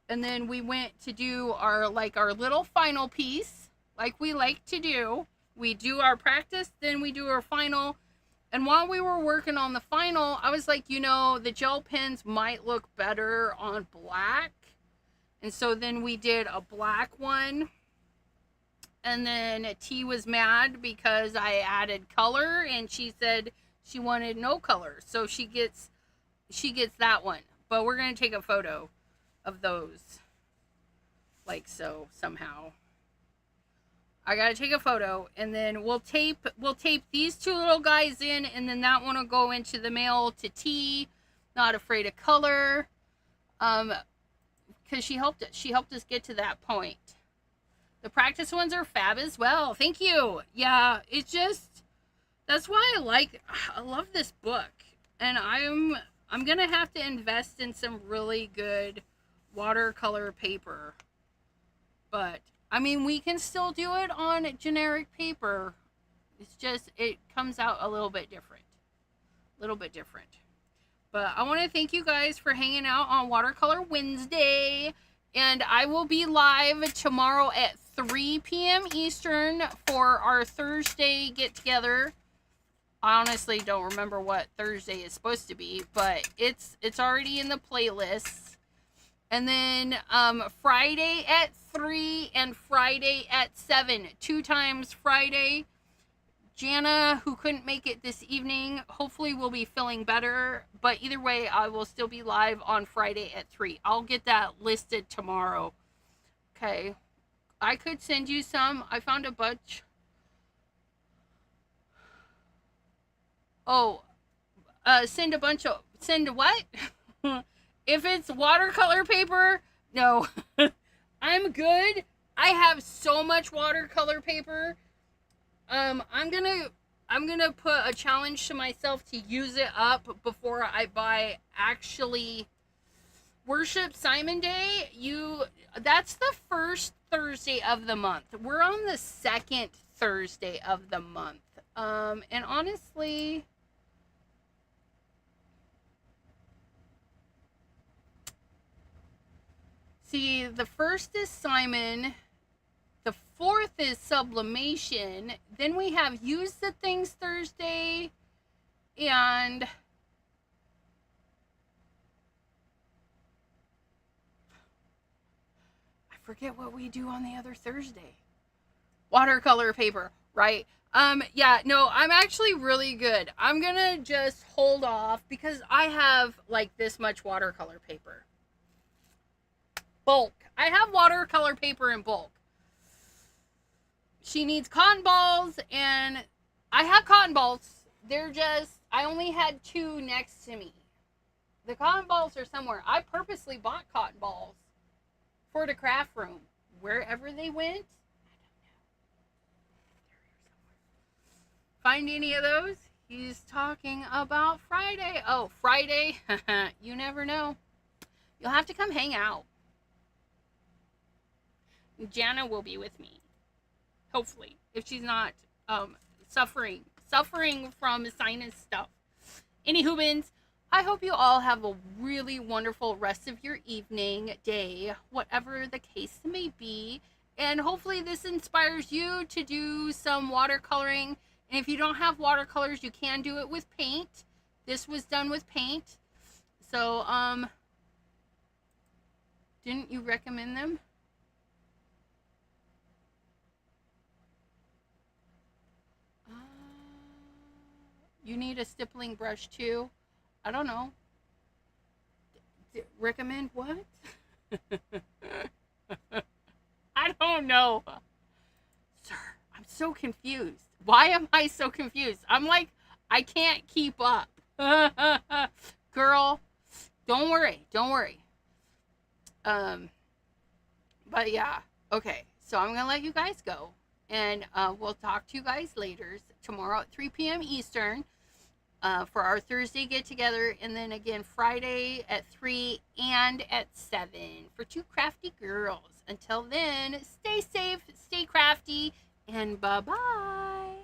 And then we went to do our little final piece, like we like to do. We do our practice, then we do our final. And while we were working on the final, I was like, the gel pens might look better on black. And so then we did a black one. And then T was mad because I added color, and she said she wanted no color. So she gets that one. But we're going to take a photo of those. Like so, somehow. I got to take a photo, and then we'll tape these 2 little guys in, and then that one will go into the mail to T, Not Afraid of Color. Because she helped us get to that point. The practice ones are fab as well. Thank you. Yeah, it's just, that's why I love this book. And I'm going to have to invest in some really good watercolor paper. But, I mean, we can still do it on generic paper. It's just, it comes out a little bit different. But I want to thank you guys for hanging out on Watercolor Wednesday. And I will be live tomorrow at 3 p.m. Eastern for our Thursday get-together. I honestly don't remember what Thursday is supposed to be, but it's already in the playlist. And then Friday at 3 and Friday at 7. 2 times Friday. Jana, who couldn't make it this evening, hopefully will be feeling better. But either way, I will still be live on Friday at 3. I'll get that listed tomorrow. Okay. I could send you some. I found a bunch. Oh. Send what? If it's watercolor paper, no. I'm good. I have so much watercolor paper. I'm gonna put a challenge to myself to use it up before I buy actually Worship Simon Day. That's the first Thursday of the month. We're on the second Thursday of the month. And honestly, see, the first is Simon. The 4th is Sublimation. Then we have Use the Things Thursday. And I forget what we do on the other Thursday. Watercolor paper. right? Yeah, no, I'm actually really good. I'm gonna just hold off because I have like this much watercolor paper. Bulk. I have watercolor paper in bulk. She needs cotton balls, and I have cotton balls. They're just, I only had two next to me. The cotton balls are somewhere. I purposely bought cotton balls for the craft room. Wherever they went, find any of those? He's talking about Friday. Oh, Friday. You never know. You'll have to come hang out. Jana will be with me. Hopefully. If she's not suffering from sinus stuff. Anywho, I hope you all have a really wonderful rest of your evening, day, whatever the case may be. And hopefully this inspires you to do some watercoloring. And if you don't have watercolors, you can do it with paint. This was done with paint. So, didn't you recommend them? You need a stippling brush too? I don't know. Recommend what? I don't know. Sir, I'm so confused. Why am I so confused? I'm like, I can't keep up. Girl, don't worry. Don't worry. But yeah. Okay. So I'm going to let you guys go. And we'll talk to you guys later. Tomorrow at 3 p.m. Eastern. For our Thursday get together, and then again Friday at 3 and at 7 for two crafty girls. Until then, stay safe, stay crafty, and bye bye.